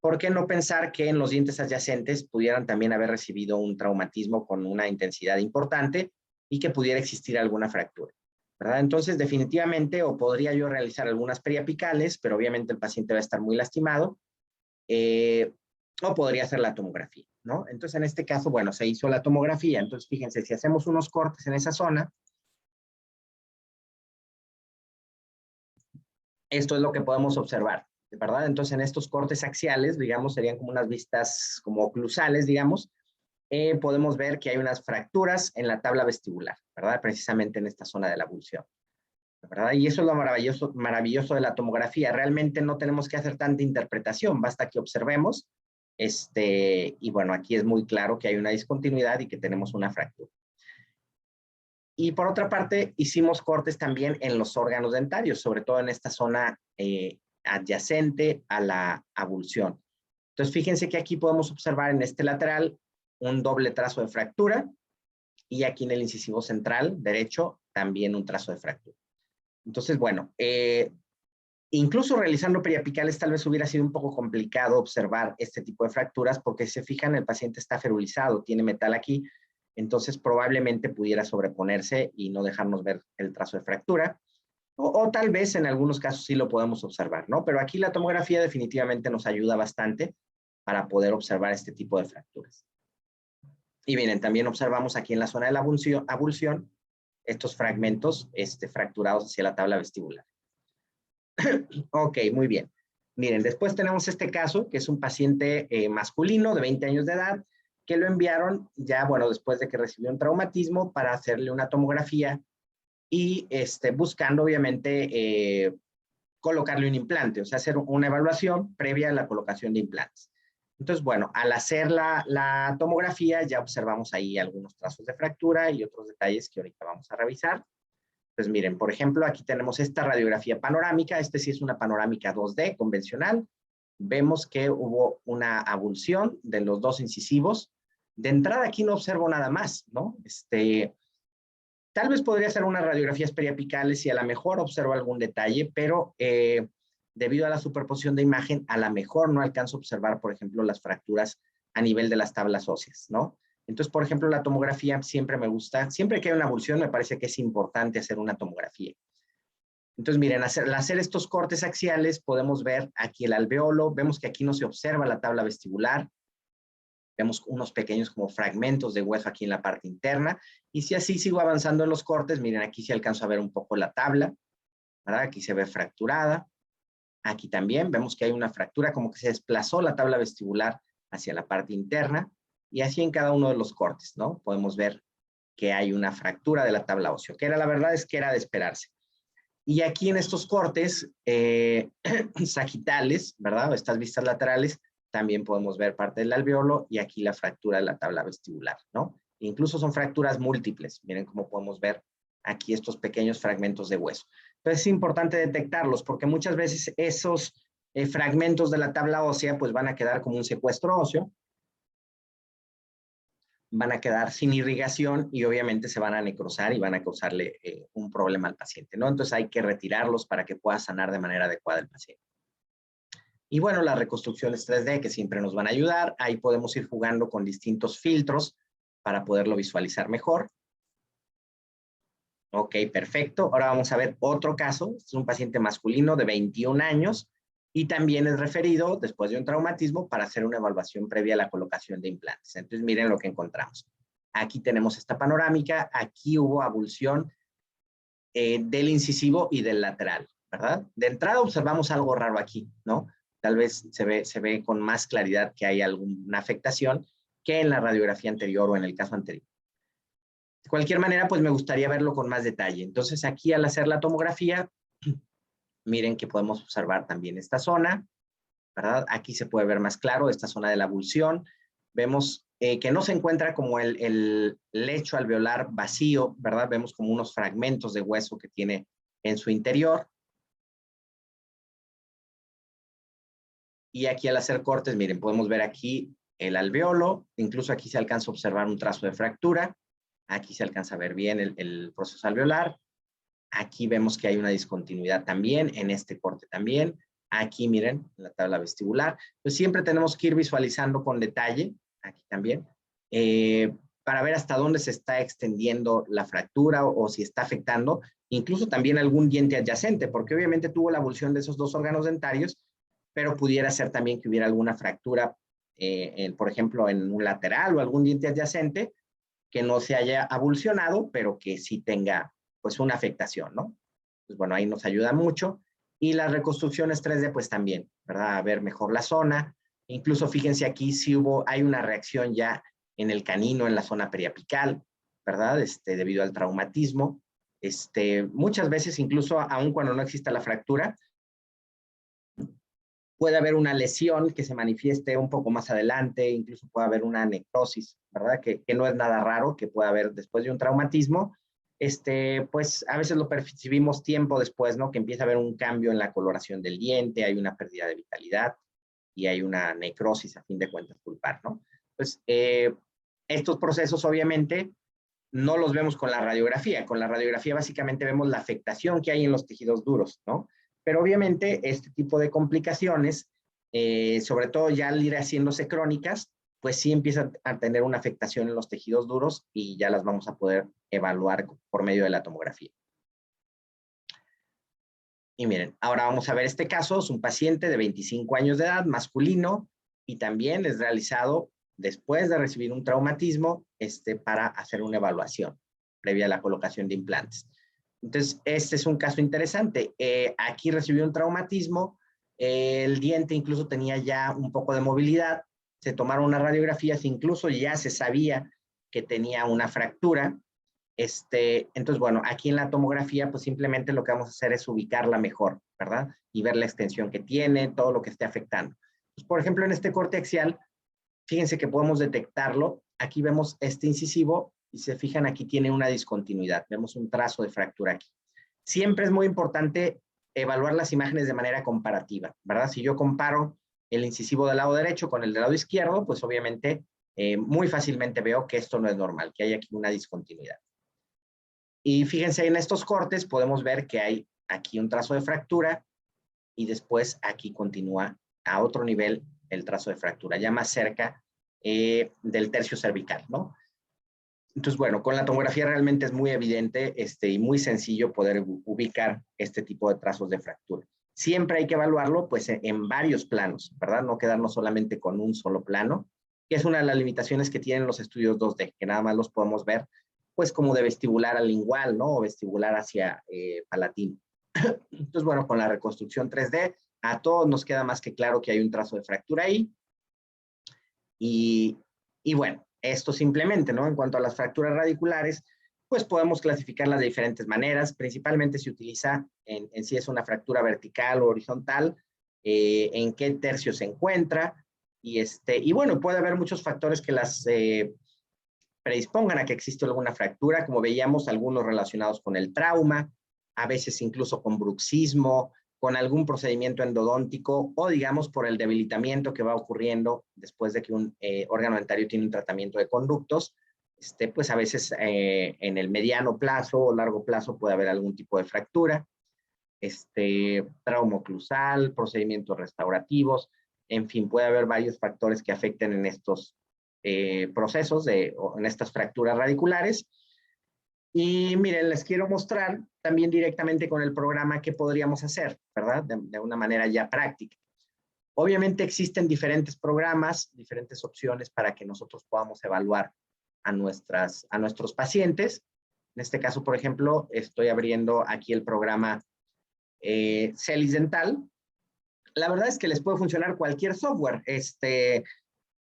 ¿por qué no pensar que en los dientes adyacentes pudieran también haber recibido un traumatismo con una intensidad importante y que pudiera existir alguna fractura? ¿Verdad? Entonces, definitivamente, o podría yo realizar algunas periapicales, pero obviamente el paciente va a estar muy lastimado, o podría hacer la tomografía, ¿no? Entonces, en este caso, bueno, se hizo la tomografía. Entonces, fíjense, si hacemos unos cortes en esa zona, esto es lo que podemos observar, ¿verdad? Entonces, en estos cortes axiales, digamos, serían como unas vistas como oclusales, digamos, podemos ver que hay unas fracturas en la tabla vestibular, ¿verdad? Precisamente en esta zona de la abulsión, ¿verdad? Y eso es lo maravilloso de la tomografía. Realmente no tenemos que hacer tanta interpretación, basta que observemos, y bueno, aquí es muy claro que hay una discontinuidad y que tenemos una fractura. Y por otra parte, hicimos cortes también en los órganos dentarios, sobre todo en esta zona adyacente a la abulsión. Entonces, fíjense que aquí podemos observar en este lateral un doble trazo de fractura y aquí en el incisivo central derecho también un trazo de fractura. Entonces, bueno, incluso realizando periapicales tal vez hubiera sido un poco complicado observar este tipo de fracturas porque si se fijan el paciente está ferulizado, tiene metal aquí, entonces probablemente pudiera sobreponerse y no dejarnos ver el trazo de fractura. O tal vez en algunos casos sí lo podemos observar, ¿no? Pero aquí la tomografía definitivamente nos ayuda bastante para poder observar este tipo de fracturas. Y miren, también observamos aquí en la zona de la abulsión estos fragmentos fracturados hacia la tabla vestibular. Ok, muy bien. Miren, después tenemos este caso, que es un paciente masculino de 20 años de edad, que lo enviaron ya, bueno, después de que recibió un traumatismo para hacerle una tomografía y buscando, obviamente, colocarle un implante, o sea, hacer una evaluación previa a la colocación de implantes. Entonces, bueno, al hacer la tomografía ya observamos ahí algunos trazos de fractura y otros detalles que ahorita vamos a revisar. Pues miren, por ejemplo, aquí tenemos esta radiografía panorámica. Sí es una panorámica 2D convencional. Vemos que hubo una abulsión de los dos incisivos. De entrada aquí no observo nada más, ¿no? Tal vez podría hacer unas radiografías periapicales y a lo mejor observo algún detalle, pero debido a la superposición de imagen, a lo mejor no alcanzo a observar, por ejemplo, las fracturas a nivel de las tablas óseas, ¿no? Entonces, por ejemplo, la tomografía siempre me gusta, siempre que hay una abulsión me parece que es importante hacer una tomografía. Entonces, miren, al hacer estos cortes axiales podemos ver aquí el alveolo, vemos que aquí no se observa la tabla vestibular, vemos unos pequeños como fragmentos de hueso aquí en la parte interna, y si así sigo avanzando en los cortes, miren, aquí sí alcanzo a ver un poco la tabla, ¿verdad? Aquí se ve fracturada, aquí también vemos que hay una fractura, como que se desplazó la tabla vestibular hacia la parte interna, y así en cada uno de los cortes, ¿no? Podemos ver que hay una fractura de la tabla ósea, que era, la verdad es que era de esperarse. Y aquí en estos cortes sagitales, ¿verdad? O estas vistas laterales, también podemos ver parte del alveolo y aquí la fractura de la tabla vestibular, ¿no? Incluso son fracturas múltiples. Miren cómo podemos ver aquí estos pequeños fragmentos de hueso. Entonces es importante detectarlos porque muchas veces esos fragmentos de la tabla ósea pues van a quedar como un secuestro óseo, van a quedar sin irrigación y obviamente se van a necrosar y van a causarle un problema al paciente, ¿no? Entonces hay que retirarlos para que pueda sanar de manera adecuada el paciente. Y bueno, las reconstrucciones 3D que siempre nos van a ayudar. Ahí podemos ir jugando con distintos filtros para poderlo visualizar mejor. Ok, perfecto. Ahora vamos a ver otro caso. Este es un paciente masculino de 21 años y también es referido después de un traumatismo para hacer una evaluación previa a la colocación de implantes. Entonces, miren lo que encontramos. Aquí tenemos esta panorámica. Aquí hubo abulsión del incisivo y del lateral, ¿verdad? De entrada observamos algo raro aquí, ¿no? Tal vez se ve con más claridad que hay alguna afectación que en la radiografía anterior o en el caso anterior. De cualquier manera, pues me gustaría verlo con más detalle. Entonces, aquí al hacer la tomografía, miren que podemos observar también esta zona, ¿verdad? Aquí se puede ver más claro esta zona de la abulsión. Vemos que no se encuentra como el lecho alveolar vacío, ¿verdad? Vemos como unos fragmentos de hueso que tiene en su interior. Y aquí al hacer cortes, miren, podemos ver aquí el alveolo, incluso aquí se alcanza a observar un trazo de fractura. Aquí se alcanza a ver bien el proceso alveolar. Aquí vemos que hay una discontinuidad también, en este corte también. Aquí, miren, la tabla vestibular. Pues siempre tenemos que ir visualizando con detalle, aquí también, para ver hasta dónde se está extendiendo la fractura o si está afectando, incluso también algún diente adyacente, porque obviamente tuvo la abulsión de esos dos órganos dentarios, pero pudiera ser también que hubiera alguna fractura, por ejemplo, en un lateral o algún diente adyacente que no se haya abulsionado, pero que sí tenga pues una afectación, ¿no? Pues bueno, ahí nos ayuda mucho. Y las reconstrucciones 3D, pues también, ¿verdad? A ver mejor la zona. Incluso fíjense aquí si hay una reacción ya en el canino, en la zona periapical, ¿verdad? Debido al traumatismo. Muchas veces, incluso aun cuando no exista la fractura, puede haber una lesión que se manifieste un poco más adelante, incluso puede haber una necrosis, ¿verdad? Que no es nada raro que pueda haber después de un traumatismo. Pues a veces lo percibimos tiempo después, ¿no? Que empieza a haber un cambio en la coloración del diente, hay una pérdida de vitalidad y hay una necrosis, a fin de cuentas, pulpar, ¿no? Pues estos procesos, obviamente, no los vemos con la radiografía. Con la radiografía, básicamente, vemos la afectación que hay en los tejidos duros, ¿no? Pero obviamente este tipo de complicaciones, sobre todo ya al ir haciéndose crónicas, pues sí empiezan a tener una afectación en los tejidos duros y ya las vamos a poder evaluar por medio de la tomografía. Y miren, ahora vamos a ver este caso. Es un paciente de 25 años de edad, masculino, y también es realizado después de recibir un traumatismo para hacer una evaluación previa a la colocación de implantes. Entonces, este es un caso interesante. Aquí recibió un traumatismo, el diente incluso tenía ya un poco de movilidad, se tomaron unas radiografías, incluso ya se sabía que tenía una fractura. Entonces, bueno, aquí en la tomografía, pues simplemente lo que vamos a hacer es ubicarla mejor, ¿verdad? Y ver la extensión que tiene, todo lo que esté afectando. Pues, por ejemplo, en este corte axial, fíjense que podemos detectarlo. Aquí vemos este incisivo y se fijan, aquí tiene una discontinuidad. Vemos un trazo de fractura aquí. Siempre es muy importante evaluar las imágenes de manera comparativa, ¿verdad? Si yo comparo el incisivo del lado derecho con el del lado izquierdo, pues obviamente muy fácilmente veo que esto no es normal, que hay aquí una discontinuidad. Y fíjense, en estos cortes podemos ver que hay aquí un trazo de fractura y después aquí continúa a otro nivel el trazo de fractura, ya más cerca del tercio cervical, ¿no? Entonces, bueno, con la tomografía realmente es muy evidente y muy sencillo poder ubicar este tipo de trazos de fractura. Siempre hay que evaluarlo pues en varios planos, ¿verdad? No quedarnos solamente con un solo plano, que es una de las limitaciones que tienen los estudios 2D, que nada más los podemos ver pues como de vestibular al lingual, ¿no? O vestibular hacia palatino. Entonces, bueno, con la reconstrucción 3D, a todos nos queda más que claro que hay un trazo de fractura ahí. Y bueno, esto simplemente, ¿no? En cuanto a las fracturas radiculares, pues podemos clasificarlas de diferentes maneras. Principalmente se utiliza en si es una fractura vertical o horizontal, en qué tercio se encuentra. Y bueno, puede haber muchos factores que las predispongan a que existe alguna fractura, como veíamos, algunos relacionados con el trauma, a veces incluso con bruxismo, con algún procedimiento endodóntico o digamos por el debilitamiento que va ocurriendo después de que un órgano dentario tiene un tratamiento de conductos, pues a veces en el mediano plazo o largo plazo puede haber algún tipo de fractura, trauma oclusal, procedimientos restaurativos, en fin, puede haber varios factores que afecten en estos procesos, en estas fracturas radiculares. Y miren, les quiero mostrar también directamente con el programa qué podríamos hacer, ¿verdad? De una manera ya práctica. Obviamente existen diferentes programas, diferentes opciones para que nosotros podamos evaluar a nuestros pacientes. En este caso, por ejemplo, estoy abriendo aquí el programa Celis Dental. La verdad es que les puede funcionar cualquier software.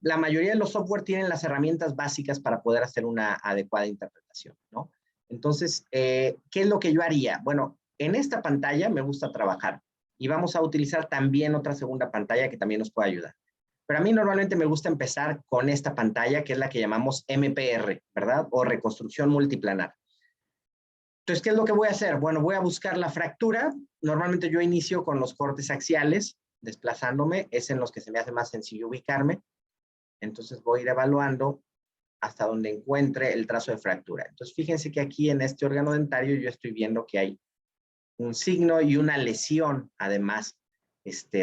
La mayoría de los software tienen las herramientas básicas para poder hacer una adecuada interpretación, ¿no? Entonces, ¿qué es lo que yo haría? Bueno, en esta pantalla me gusta trabajar y vamos a utilizar también otra segunda pantalla que también nos puede ayudar. Pero a mí normalmente me gusta empezar con esta pantalla, que es la que llamamos MPR, ¿verdad? O reconstrucción multiplanar. Entonces, ¿qué es lo que voy a hacer? Bueno, voy a buscar la fractura. Normalmente yo inicio con los cortes axiales, desplazándome. Es en los que se me hace más sencillo ubicarme. Entonces voy a ir evaluando hasta donde encuentre el trazo de fractura. Entonces, fíjense que aquí en este órgano dentario yo estoy viendo que hay un signo y una lesión, además,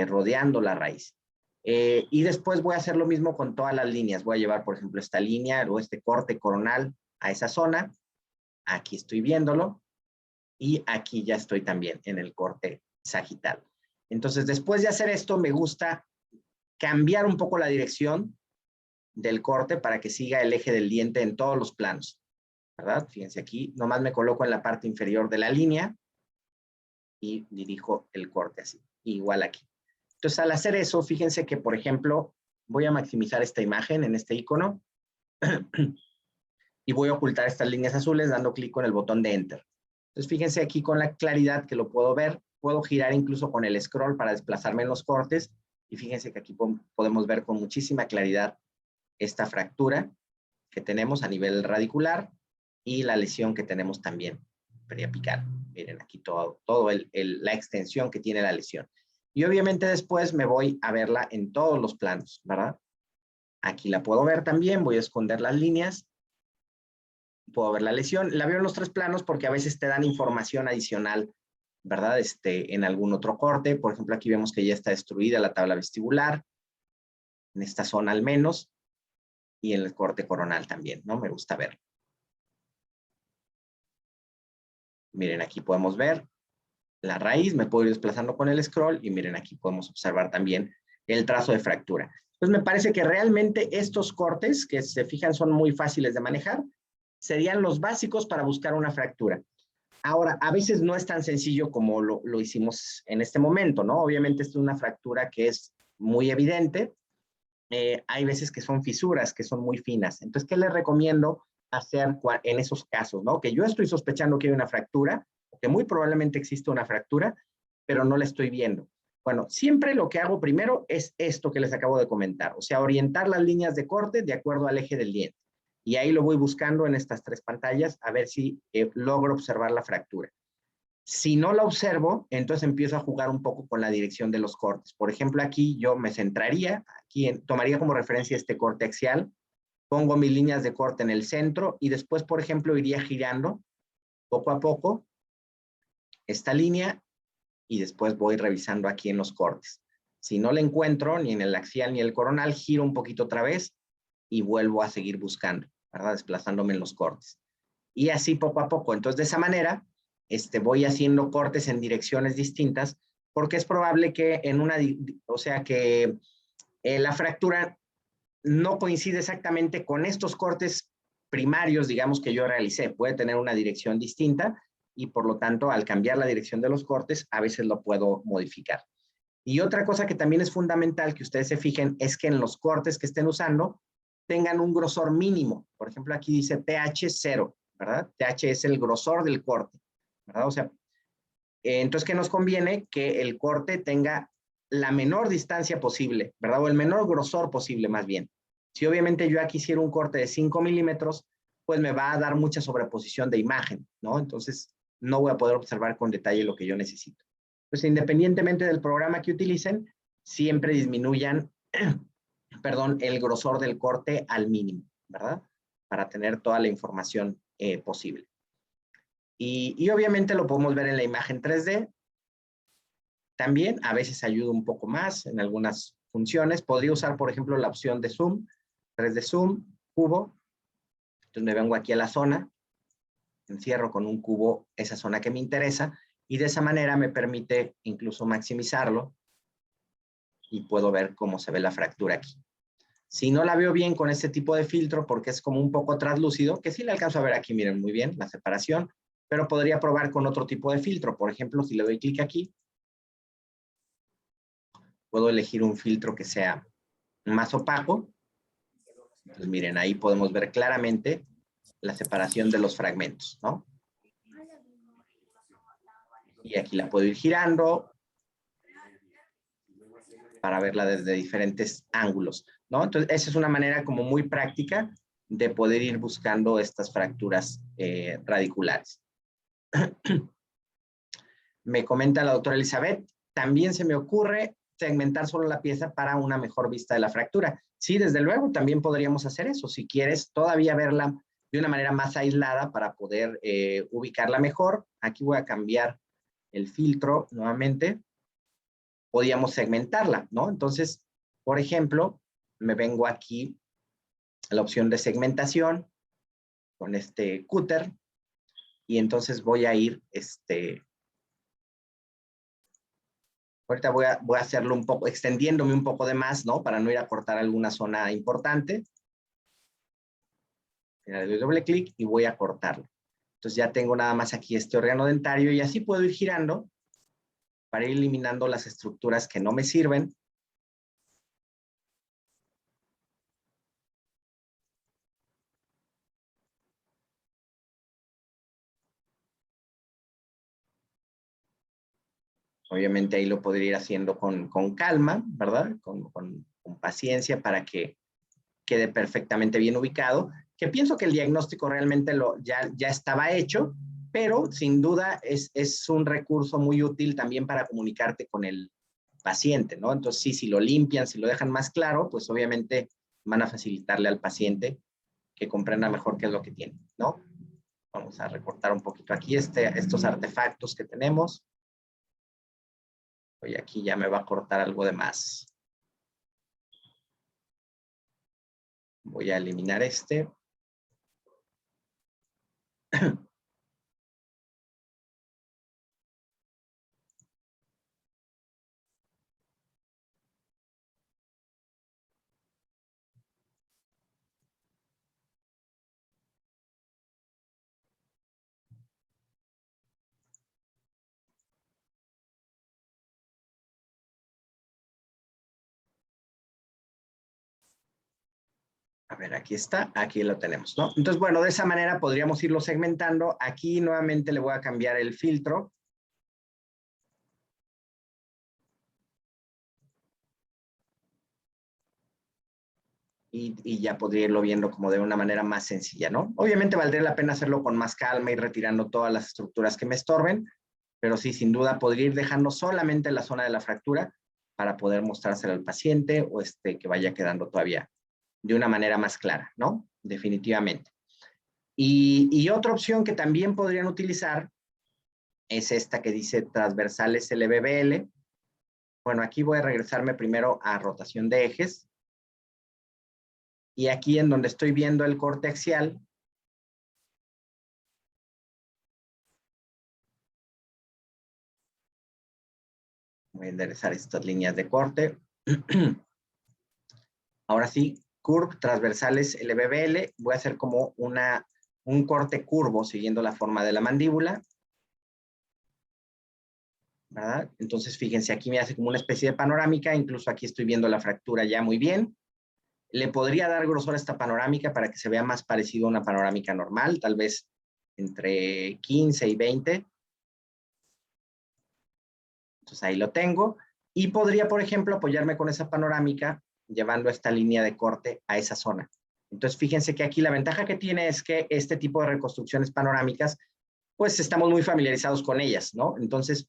rodeando la raíz. Y después voy a hacer lo mismo con todas las líneas. Voy a llevar, por ejemplo, esta línea o este corte coronal a esa zona. Aquí estoy viéndolo. Y aquí ya estoy también en el corte sagital. Entonces, después de hacer esto, me gusta cambiar un poco la dirección del corte para que siga el eje del diente en todos los planos, ¿verdad? Fíjense aquí, nomás me coloco en la parte inferior de la línea y dirijo el corte así, igual aquí. Entonces, al hacer eso, fíjense que, por ejemplo, voy a maximizar esta imagen en este icono y voy a ocultar estas líneas azules dando clic con el botón de Enter. Entonces, fíjense aquí con la claridad que lo puedo ver. Puedo girar incluso con el scroll para desplazarme en los cortes. Y fíjense que aquí podemos ver con muchísima claridad esta fractura que tenemos a nivel radicular y la lesión que tenemos también periapical. Miren aquí todo la extensión que tiene la lesión. Y obviamente después me voy a verla en todos los planos, ¿verdad? Aquí la puedo ver también. Voy a esconder las líneas. Puedo ver la lesión. La veo en los tres planos porque a veces te dan información adicional, ¿verdad? En algún otro corte. Por ejemplo, aquí vemos que ya está destruida la tabla vestibular, en esta zona al menos, y en el corte coronal también, ¿no? Me gusta verlo. Miren, aquí podemos ver la raíz, me puedo ir desplazando con el scroll, y miren, aquí podemos observar también el trazo de fractura. Entonces, me parece que realmente estos cortes, que se fijan son muy fáciles de manejar, serían los básicos para buscar una fractura. Ahora, a veces no es tan sencillo como lo hicimos en este momento, ¿no? Obviamente, esta es una fractura que es muy evidente. Hay veces que son fisuras, que son muy finas. Entonces, ¿qué les recomiendo hacer en esos casos, ¿no? Que yo estoy sospechando que hay una fractura, que muy probablemente existe una fractura, pero no la estoy viendo. Bueno, siempre lo que hago primero es esto que les acabo de comentar, o sea, orientar las líneas de corte de acuerdo al eje del diente. Y ahí lo voy buscando en estas tres pantallas a ver si logro observar la fractura. Si no la observo, entonces empiezo a jugar un poco con la dirección de los cortes. Por ejemplo, aquí yo me centraría, tomaría como referencia este corte axial, pongo mis líneas de corte en el centro y después, por ejemplo, iría girando poco a poco esta línea y después voy revisando aquí en los cortes. Si no la encuentro ni en el axial ni el coronal, giro un poquito otra vez y vuelvo a seguir buscando, ¿verdad? Desplazándome en los cortes. Y así poco a poco. Entonces, de esa manera, voy haciendo cortes en direcciones distintas, porque es probable que la fractura no coincide exactamente con estos cortes primarios, digamos, que yo realicé. Puede tener una dirección distinta y, por lo tanto, al cambiar la dirección de los cortes, a veces lo puedo modificar. Y otra cosa que también es fundamental que ustedes se fijen es que en los cortes que estén usando tengan un grosor mínimo. Por ejemplo, aquí dice TH 0, ¿verdad? TH es el grosor del corte, ¿verdad? O sea, entonces, ¿qué nos conviene? Que el corte tenga la menor distancia posible, ¿verdad? O el menor grosor posible, más bien. Si obviamente yo aquí hiciera un corte de 5 milímetros, pues me va a dar mucha sobreposición de imagen, ¿no? Entonces, no voy a poder observar con detalle lo que yo necesito. Pues independientemente del programa que utilicen, siempre disminuyan, perdón, el grosor del corte al mínimo, ¿verdad? Para tener toda la información posible. Y obviamente lo podemos ver en la imagen 3D. También a veces ayuda un poco más en algunas funciones. Podría usar, por ejemplo, la opción de zoom, 3D zoom, cubo. Entonces me vengo aquí a la zona, encierro con un cubo esa zona que me interesa y de esa manera me permite incluso maximizarlo y puedo ver cómo se ve la fractura aquí. Si no la veo bien con este tipo de filtro, porque es como un poco translúcido, que sí le alcanzo a ver aquí, miren muy bien la separación, pero podría probar con otro tipo de filtro. Por ejemplo, si le doy clic aquí, puedo elegir un filtro que sea más opaco. Entonces, miren, ahí podemos ver claramente la separación de los fragmentos, ¿no? Y aquí la puedo ir girando para verla desde diferentes ángulos, ¿no? Entonces, esa es una manera como muy práctica de poder ir buscando estas fracturas radiculares. Me comenta la doctora Elizabeth, también se me ocurre segmentar solo la pieza para una mejor vista de la fractura. Sí, desde luego, también podríamos hacer eso. Si quieres todavía verla de una manera más aislada para poder ubicarla mejor, aquí voy a cambiar el filtro nuevamente. Podríamos segmentarla, ¿no? Entonces, por ejemplo, me vengo aquí a la opción de segmentación con este cúter y entonces voy a ir, ahorita voy a hacerlo un poco, extendiéndome un poco de más, ¿no? Para no ir a cortar alguna zona importante. Le doy doble clic y voy a cortarlo. Entonces ya tengo nada más aquí este órgano dentario y así puedo ir girando para ir eliminando las estructuras que no me sirven. Obviamente ahí lo podría ir haciendo con calma, ¿verdad? Con paciencia para que quede perfectamente bien ubicado, que pienso que el diagnóstico realmente ya estaba hecho, pero sin duda es un recurso muy útil también para comunicarte con el paciente, ¿no? Entonces, sí, si lo limpian, si lo dejan más claro, pues obviamente van a facilitarle al paciente que comprenda mejor qué es lo que tiene, ¿no? Vamos a recortar un poquito aquí estos artefactos que tenemos. Oye, aquí ya me va a cortar algo de más. Voy a eliminar este. A ver, aquí está, aquí lo tenemos, ¿no? Entonces, bueno, de esa manera podríamos irlo segmentando. Aquí nuevamente le voy a cambiar el filtro. Y ya podría irlo viendo como de una manera más sencilla, ¿no? Obviamente valdría la pena hacerlo con más calma y retirando todas las estructuras que me estorben, pero sí, sin duda podría ir dejando solamente la zona de la fractura para poder mostrársela al paciente o que vaya quedando todavía de una manera más clara, ¿no? Definitivamente. Y otra opción que también podrían utilizar es esta que dice transversales LBBL. Bueno, aquí voy a regresarme primero a rotación de ejes. Y aquí en donde estoy viendo el corte axial, voy a enderezar estas líneas de corte. Ahora sí, curve transversales LBBL. Voy a hacer como un corte curvo siguiendo la forma de la mandíbula, ¿verdad? Entonces, fíjense, aquí me hace como una especie de panorámica. Incluso aquí estoy viendo la fractura ya muy bien. Le podría dar grosor a esta panorámica para que se vea más parecido a una panorámica normal, tal vez entre 15 y 20. Entonces ahí lo tengo. Y podría, por ejemplo, apoyarme con esa panorámica llevando esta línea de corte a esa zona. Entonces fíjense que aquí la ventaja que tiene es que este tipo de reconstrucciones panorámicas, pues estamos muy familiarizados con ellas, ¿no? Entonces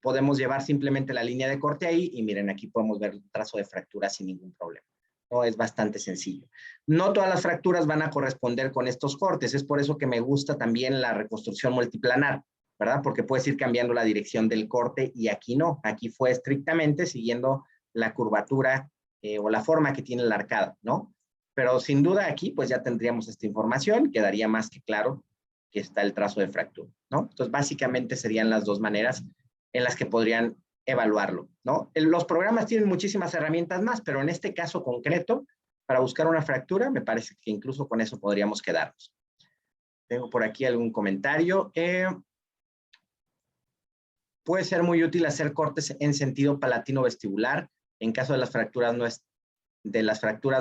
podemos llevar simplemente la línea de corte ahí y miren, aquí podemos ver el trazo de fractura sin ningún problema. No, es bastante sencillo. No todas las fracturas van a corresponder con estos cortes, es por eso que me gusta también la reconstrucción multiplanar, ¿verdad? Porque puedes ir cambiando la dirección del corte y aquí no, aquí fue estrictamente siguiendo la curvatura o la forma que tiene la arcada, ¿no? Pero sin duda aquí pues ya tendríamos esta información, quedaría más que claro que está el trazo de fractura, ¿no? Entonces básicamente serían las dos maneras en las que podrían evaluarlo, ¿no? Los programas tienen muchísimas herramientas más, pero en este caso concreto, para buscar una fractura, me parece que incluso con eso podríamos quedarnos. Tengo por aquí algún comentario. Puede ser muy útil hacer cortes en sentido palatino vestibular en caso de las fracturas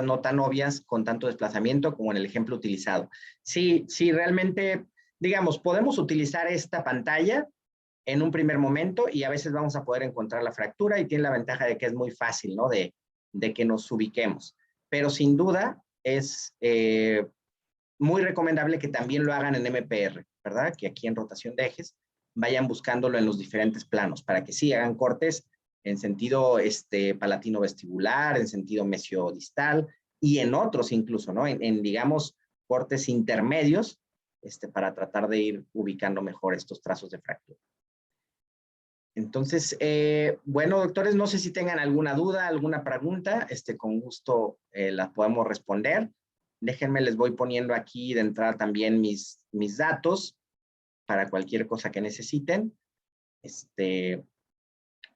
no tan obvias con tanto desplazamiento como en el ejemplo utilizado. Sí, realmente, digamos, podemos utilizar esta pantalla en un primer momento y a veces vamos a poder encontrar la fractura y tiene la ventaja de que es muy fácil, ¿no? De que nos ubiquemos. Pero sin duda es muy recomendable que también lo hagan en MPR, ¿verdad? Que aquí en rotación de ejes vayan buscándolo en los diferentes planos para que sí hagan cortes en sentido palatino vestibular, en sentido mesiodistal y en otros incluso, ¿no? Digamos, cortes intermedios para tratar de ir ubicando mejor estos trazos de fractura. Entonces, bueno, doctores, no sé si tengan alguna duda, alguna pregunta, con gusto las podemos responder. Déjenme, les voy poniendo aquí de entrada también mis datos para cualquier cosa que necesiten.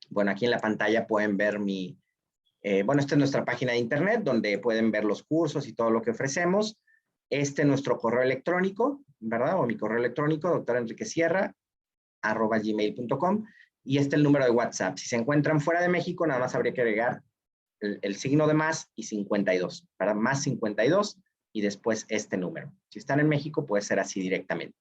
Bueno, aquí en la pantalla pueden ver bueno, esta es nuestra página de internet donde pueden ver los cursos y todo lo que ofrecemos. Este es nuestro correo electrónico, ¿verdad? O mi correo electrónico, doctorenriquesierra@gmail.com. Y este es el número de WhatsApp. Si se encuentran fuera de México, nada más habría que agregar el signo de más y 52, para más 52 y después este número. Si están en México, puede ser así directamente.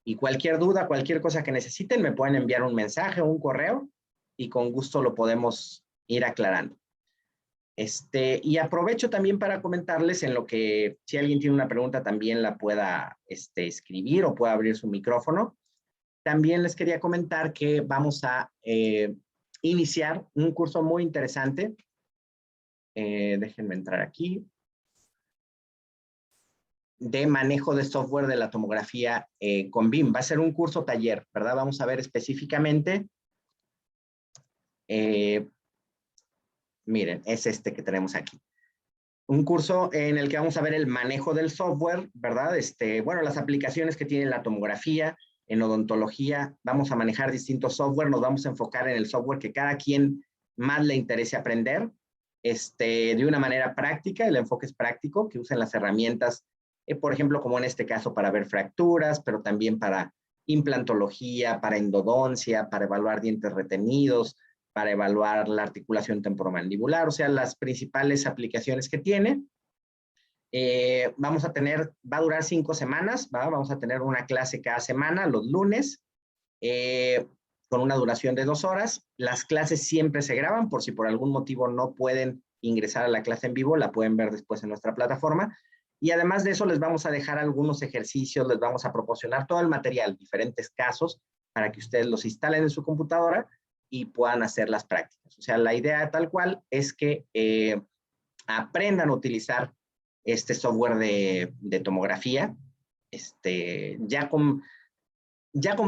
Y cualquier duda, cualquier cosa que necesiten, me pueden enviar un mensaje o un correo y con gusto lo podemos ir aclarando. Y aprovecho también para comentarles en lo que, si alguien tiene una pregunta, también la pueda escribir o pueda abrir su micrófono. También les quería comentar que vamos a iniciar un curso muy interesante. Déjenme entrar aquí. De manejo de software de la tomografía con BIM. Va a ser un curso taller, ¿verdad? Vamos a ver específicamente. Miren, es este que tenemos aquí. Un curso en el que vamos a ver el manejo del software, ¿verdad? Bueno, las aplicaciones que tiene la tomografía, en odontología, vamos a manejar distintos software, nos vamos a enfocar en el software que cada quien más le interese aprender, de una manera práctica, el enfoque es práctico, que usen las herramientas, por ejemplo, como en este caso, para ver fracturas, pero también para implantología, para endodoncia, para evaluar dientes retenidos, para evaluar la articulación temporomandibular, o sea, las principales aplicaciones que tiene. Va a durar 5 semanas, ¿va? Vamos a tener una clase cada semana, los lunes, con una duración de 2 horas. Las clases siempre se graban, por si por algún motivo no pueden ingresar a la clase en vivo, la pueden ver después en nuestra plataforma. Y además de eso, les vamos a dejar algunos ejercicios, les vamos a proporcionar todo el material, diferentes casos, para que ustedes los instalen en su computadora y puedan hacer las prácticas. O sea, la idea tal cual es que aprendan a utilizar este software de tomografía, ya con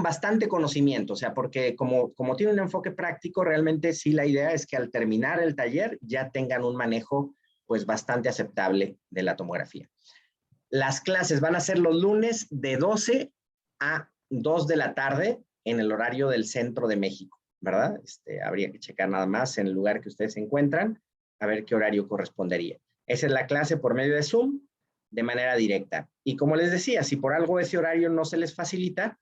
bastante conocimiento, o sea, porque como tiene un enfoque práctico, realmente sí la idea es que al terminar el taller ya tengan un manejo pues bastante aceptable de la tomografía. Las clases van a ser los lunes de 12 a 2 de la tarde en el horario del centro de México, ¿verdad? Habría que checar nada más en el lugar que ustedes se encuentran, a ver qué horario correspondería. Esa es la clase por medio de Zoom, de manera directa. Y como les decía, si por algo ese horario no se les facilita,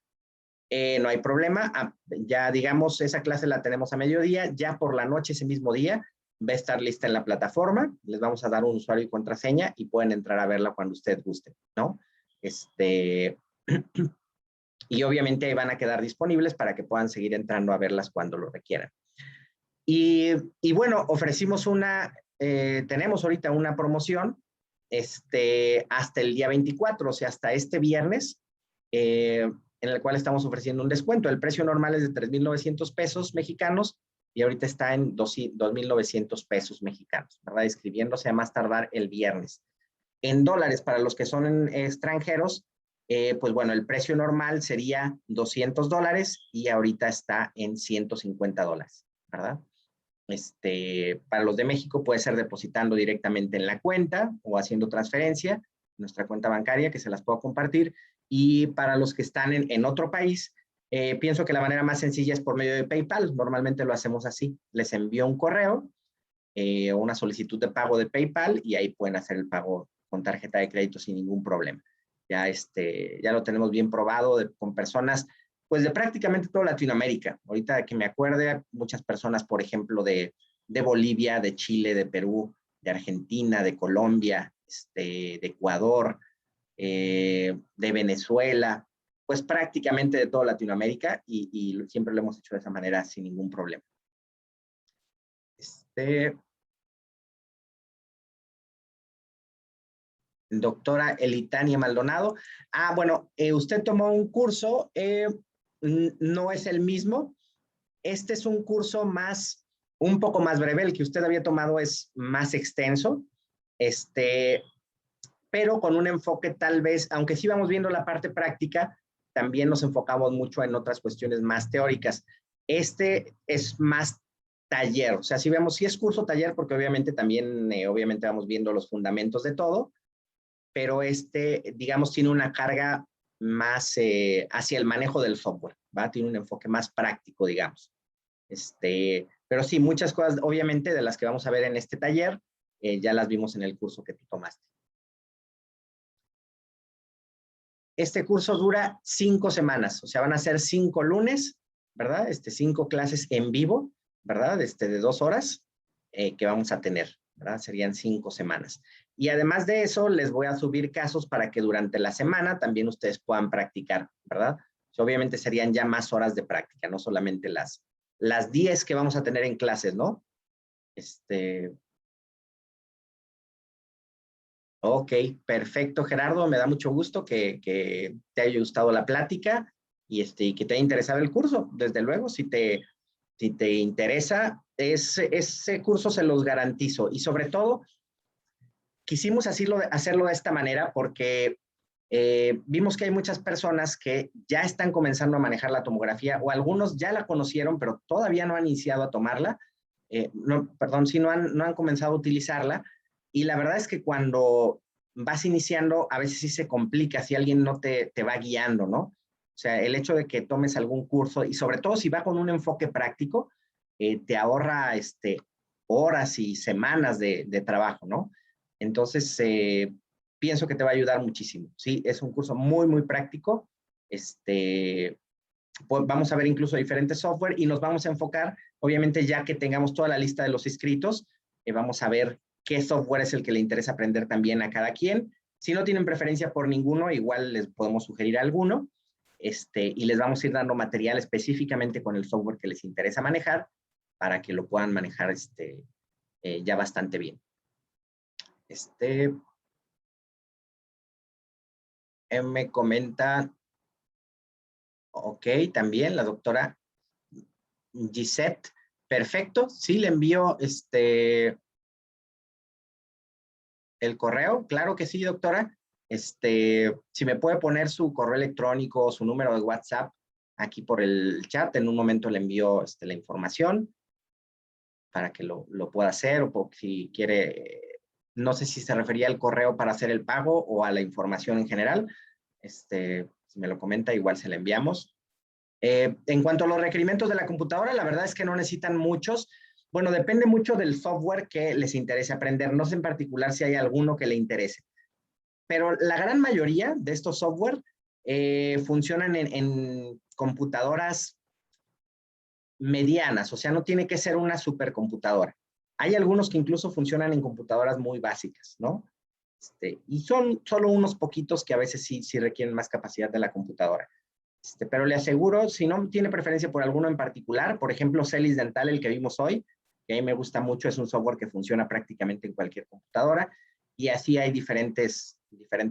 no hay problema. Ya digamos, esa clase la tenemos a mediodía, ya por la noche ese mismo día va a estar lista en la plataforma, les vamos a dar un usuario y contraseña y pueden entrar a verla cuando ustedes gusten, ¿no? Y obviamente ahí van a quedar disponibles para que puedan seguir entrando a verlas cuando lo requieran. Y bueno, tenemos ahorita una promoción hasta el día 24, o sea, hasta este viernes, en el cual estamos ofreciendo un descuento. El precio normal es de 3,900 pesos mexicanos y ahorita está en 2,900 pesos mexicanos, ¿verdad? Inscribiéndose a más tardar el viernes. En dólares, para los que son extranjeros, pues bueno, el precio normal sería $200 y ahorita está en $150, ¿verdad? Para los de México puede ser depositando directamente en la cuenta o haciendo transferencia, nuestra cuenta bancaria, que se las puedo compartir. Y para los que están en otro país, pienso que la manera más sencilla es por medio de PayPal. Normalmente lo hacemos así. Les envío un correo o una solicitud de pago de PayPal y ahí pueden hacer el pago con tarjeta de crédito sin ningún problema. Ya, ya lo tenemos bien probado con personas pues de prácticamente toda Latinoamérica. Ahorita que me acuerde, muchas personas, por ejemplo, de Bolivia, de Chile, de Perú, de Argentina, de Colombia, de Ecuador, de Venezuela, pues prácticamente de toda Latinoamérica y siempre lo hemos hecho de esa manera sin ningún problema. Doctora Elitania Maldonado. Bueno, usted tomó un curso, no es el mismo. Este es un curso un poco más breve, el que usted había tomado es más extenso, pero con un enfoque tal vez, aunque sí vamos viendo la parte práctica, también nos enfocamos mucho en otras cuestiones más teóricas. Este es más taller, o sea, si vemos, sí es curso taller, porque obviamente también, obviamente vamos viendo los fundamentos de todo, pero digamos, tiene una carga más hacia el manejo del software, ¿va? Tiene un enfoque más práctico, digamos. Pero sí, muchas cosas, obviamente, de las que vamos a ver en este taller, ya las vimos en el curso que tú tomaste. Este curso dura 5 semanas, o sea, van a ser 5 lunes, ¿verdad? 5 clases en vivo, ¿verdad? De 2 horas que vamos a tener, ¿verdad? Serían 5 semanas. Y además de eso, les voy a subir casos para que durante la semana también ustedes puedan practicar, ¿verdad? O sea, obviamente serían ya más horas de práctica, no solamente las 10 que vamos a tener en clases, ¿no? Ok, perfecto, Gerardo. Me da mucho gusto que te haya gustado la plática y que te haya interesado el curso. Desde luego, si te interesa, ese curso se los garantizo. Y sobre todo, quisimos hacerlo de esta manera porque vimos que hay muchas personas que ya están comenzando a manejar la tomografía o algunos ya la conocieron, pero todavía no han iniciado a tomarla. Perdón, sí, no han comenzado a utilizarla. Y la verdad es que cuando vas iniciando, a veces sí se complica si alguien no te va guiando, ¿no? O sea, el hecho de que tomes algún curso y sobre todo si va con un enfoque práctico, te ahorra horas y semanas de trabajo, ¿no? Entonces, pienso que te va a ayudar muchísimo. Sí, es un curso muy, muy práctico. Pues vamos a ver incluso diferentes software y nos vamos a enfocar, obviamente ya que tengamos toda la lista de los inscritos, vamos a ver qué software es el que le interesa aprender también a cada quien. Si no tienen preferencia por ninguno, igual les podemos sugerir alguno, y les vamos a ir dando material específicamente con el software que les interesa manejar para que lo puedan manejar ya bastante bien. Me comenta, ok, también la doctora Gisette, perfecto, sí, le envío el correo, claro que sí, doctora. Si me puede poner su correo electrónico, su número de WhatsApp aquí por el chat, en un momento le envío la información para que lo pueda hacer o si quiere, no sé si se refería al correo para hacer el pago o a la información en general. Si me lo comenta, igual se le enviamos. En cuanto a los requerimientos de la computadora, la verdad es que no necesitan muchos. Bueno, depende mucho del software que les interese aprender. No sé en particular si hay alguno que le interese. Pero la gran mayoría de estos software funcionan en computadoras medianas. O sea, no tiene que ser una supercomputadora. Hay algunos que incluso funcionan en computadoras muy básicas, ¿no? Y son solo unos poquitos que a veces sí requieren más capacidad de la computadora. Pero le aseguro, si no tiene preferencia por alguno en particular, por ejemplo, Celis Dental, el que vimos hoy, que a mí me gusta mucho, es un software que funciona prácticamente en cualquier computadora, y así hay diferentes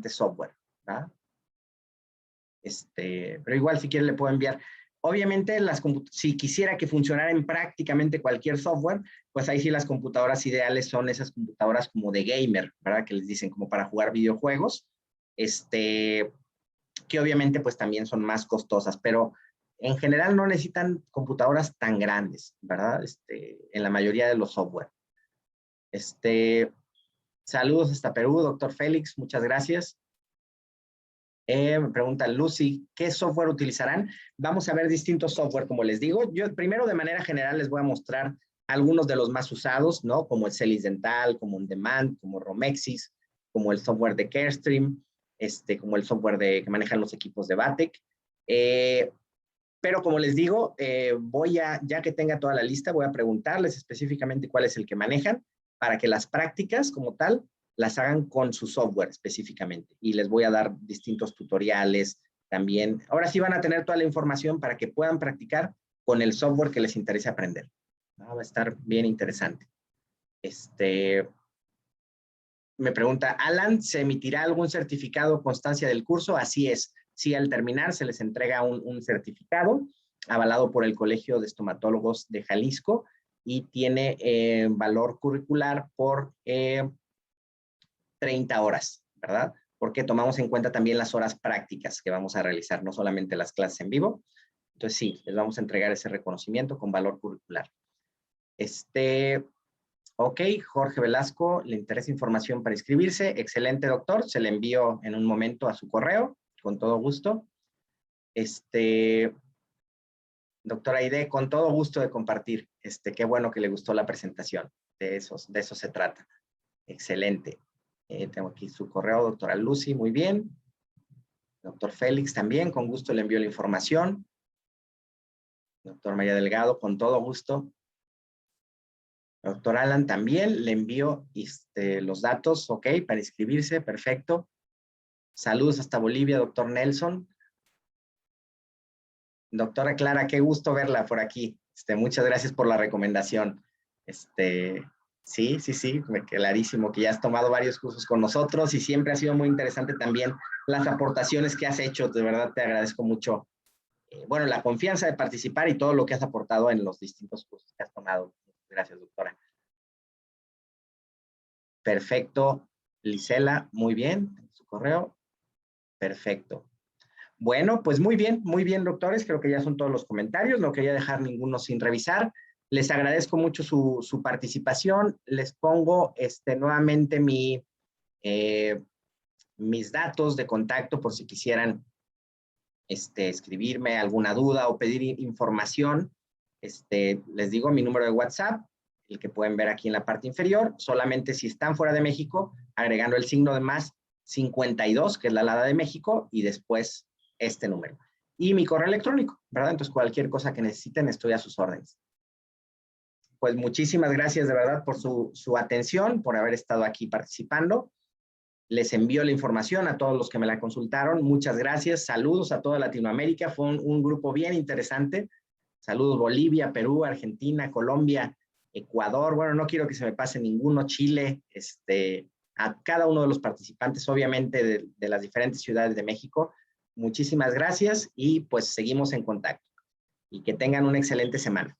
software, ¿verdad? Pero igual si quiere le puedo enviar. Obviamente, si quisiera que funcionara en prácticamente cualquier software, pues ahí sí las computadoras ideales son esas computadoras como de gamer, ¿verdad? Que les dicen como para jugar videojuegos, que obviamente pues también son más costosas, pero en general no necesitan computadoras tan grandes, ¿verdad? En la mayoría de los software. Saludos hasta Perú, doctor Félix, muchas gracias. Me pregunta Lucy, ¿qué software utilizarán? Vamos a ver distintos software, como les digo. Yo primero de manera general les voy a mostrar algunos de los más usados, ¿no? Como el Celis Dental, como OnDemand, como Romexis, como el software de Carestream, como el software que manejan los equipos de Batec. Pero como les digo, ya que tenga toda la lista, voy a preguntarles específicamente cuál es el que manejan para que las prácticas como tal las hagan con su software específicamente. Y les voy a dar distintos tutoriales también. Ahora sí van a tener toda la información para que puedan practicar con el software que les interese aprender. Va a estar bien interesante. Me pregunta, Alan, ¿se emitirá algún certificado o constancia del curso? Así es. Sí, al terminar se les entrega un certificado avalado por el Colegio de Estomatólogos de Jalisco y tiene valor curricular por 30 horas, ¿verdad? Porque tomamos en cuenta también las horas prácticas que vamos a realizar, no solamente las clases en vivo. Entonces, sí, les vamos a entregar ese reconocimiento con valor curricular. Ok, Jorge Velasco, ¿le interesa información para inscribirse? Excelente, doctor. Se le envío en un momento a su correo, con todo gusto. Doctora Aide, con todo gusto de compartir. Qué bueno que le gustó la presentación. De eso se trata. Excelente. Tengo aquí su correo, doctora Lucy, muy bien. Doctor Félix también, con gusto le envío la información. Doctor María Delgado, con todo gusto. Doctor Alan, también le envío los datos, ok, para inscribirse, perfecto. Saludos hasta Bolivia, doctor Nelson. Doctora Clara, qué gusto verla por aquí. Muchas gracias por la recomendación. Sí, clarísimo que ya has tomado varios cursos con nosotros y siempre ha sido muy interesante también las aportaciones que has hecho. De verdad te agradezco mucho, bueno, la confianza de participar y todo lo que has aportado en los distintos cursos que has tomado. Gracias, doctora. Perfecto. Lisela, muy bien. Su correo. Perfecto. Bueno, pues muy bien, doctores. Creo que ya son todos los comentarios. No quería dejar ninguno sin revisar. Les agradezco mucho su participación. Les pongo nuevamente mis datos de contacto por si quisieran escribirme alguna duda o pedir información. Les digo mi número de WhatsApp, el que pueden ver aquí en la parte inferior. Solamente si están fuera de México, agregando el signo de más 52, que es la alada de México, y después este número. Y mi correo electrónico, ¿verdad? Entonces, cualquier cosa que necesiten, estoy a sus órdenes. Pues muchísimas gracias de verdad por su atención, por haber estado aquí participando. Les envío la información a todos los que me la consultaron. Muchas gracias. Saludos a toda Latinoamérica. Fue un grupo bien interesante. Saludos Bolivia, Perú, Argentina, Colombia, Ecuador. Bueno, no quiero que se me pase ninguno. Chile, a cada uno de los participantes, obviamente, de las diferentes ciudades de México. Muchísimas gracias y pues seguimos en contacto. Y que tengan una excelente semana.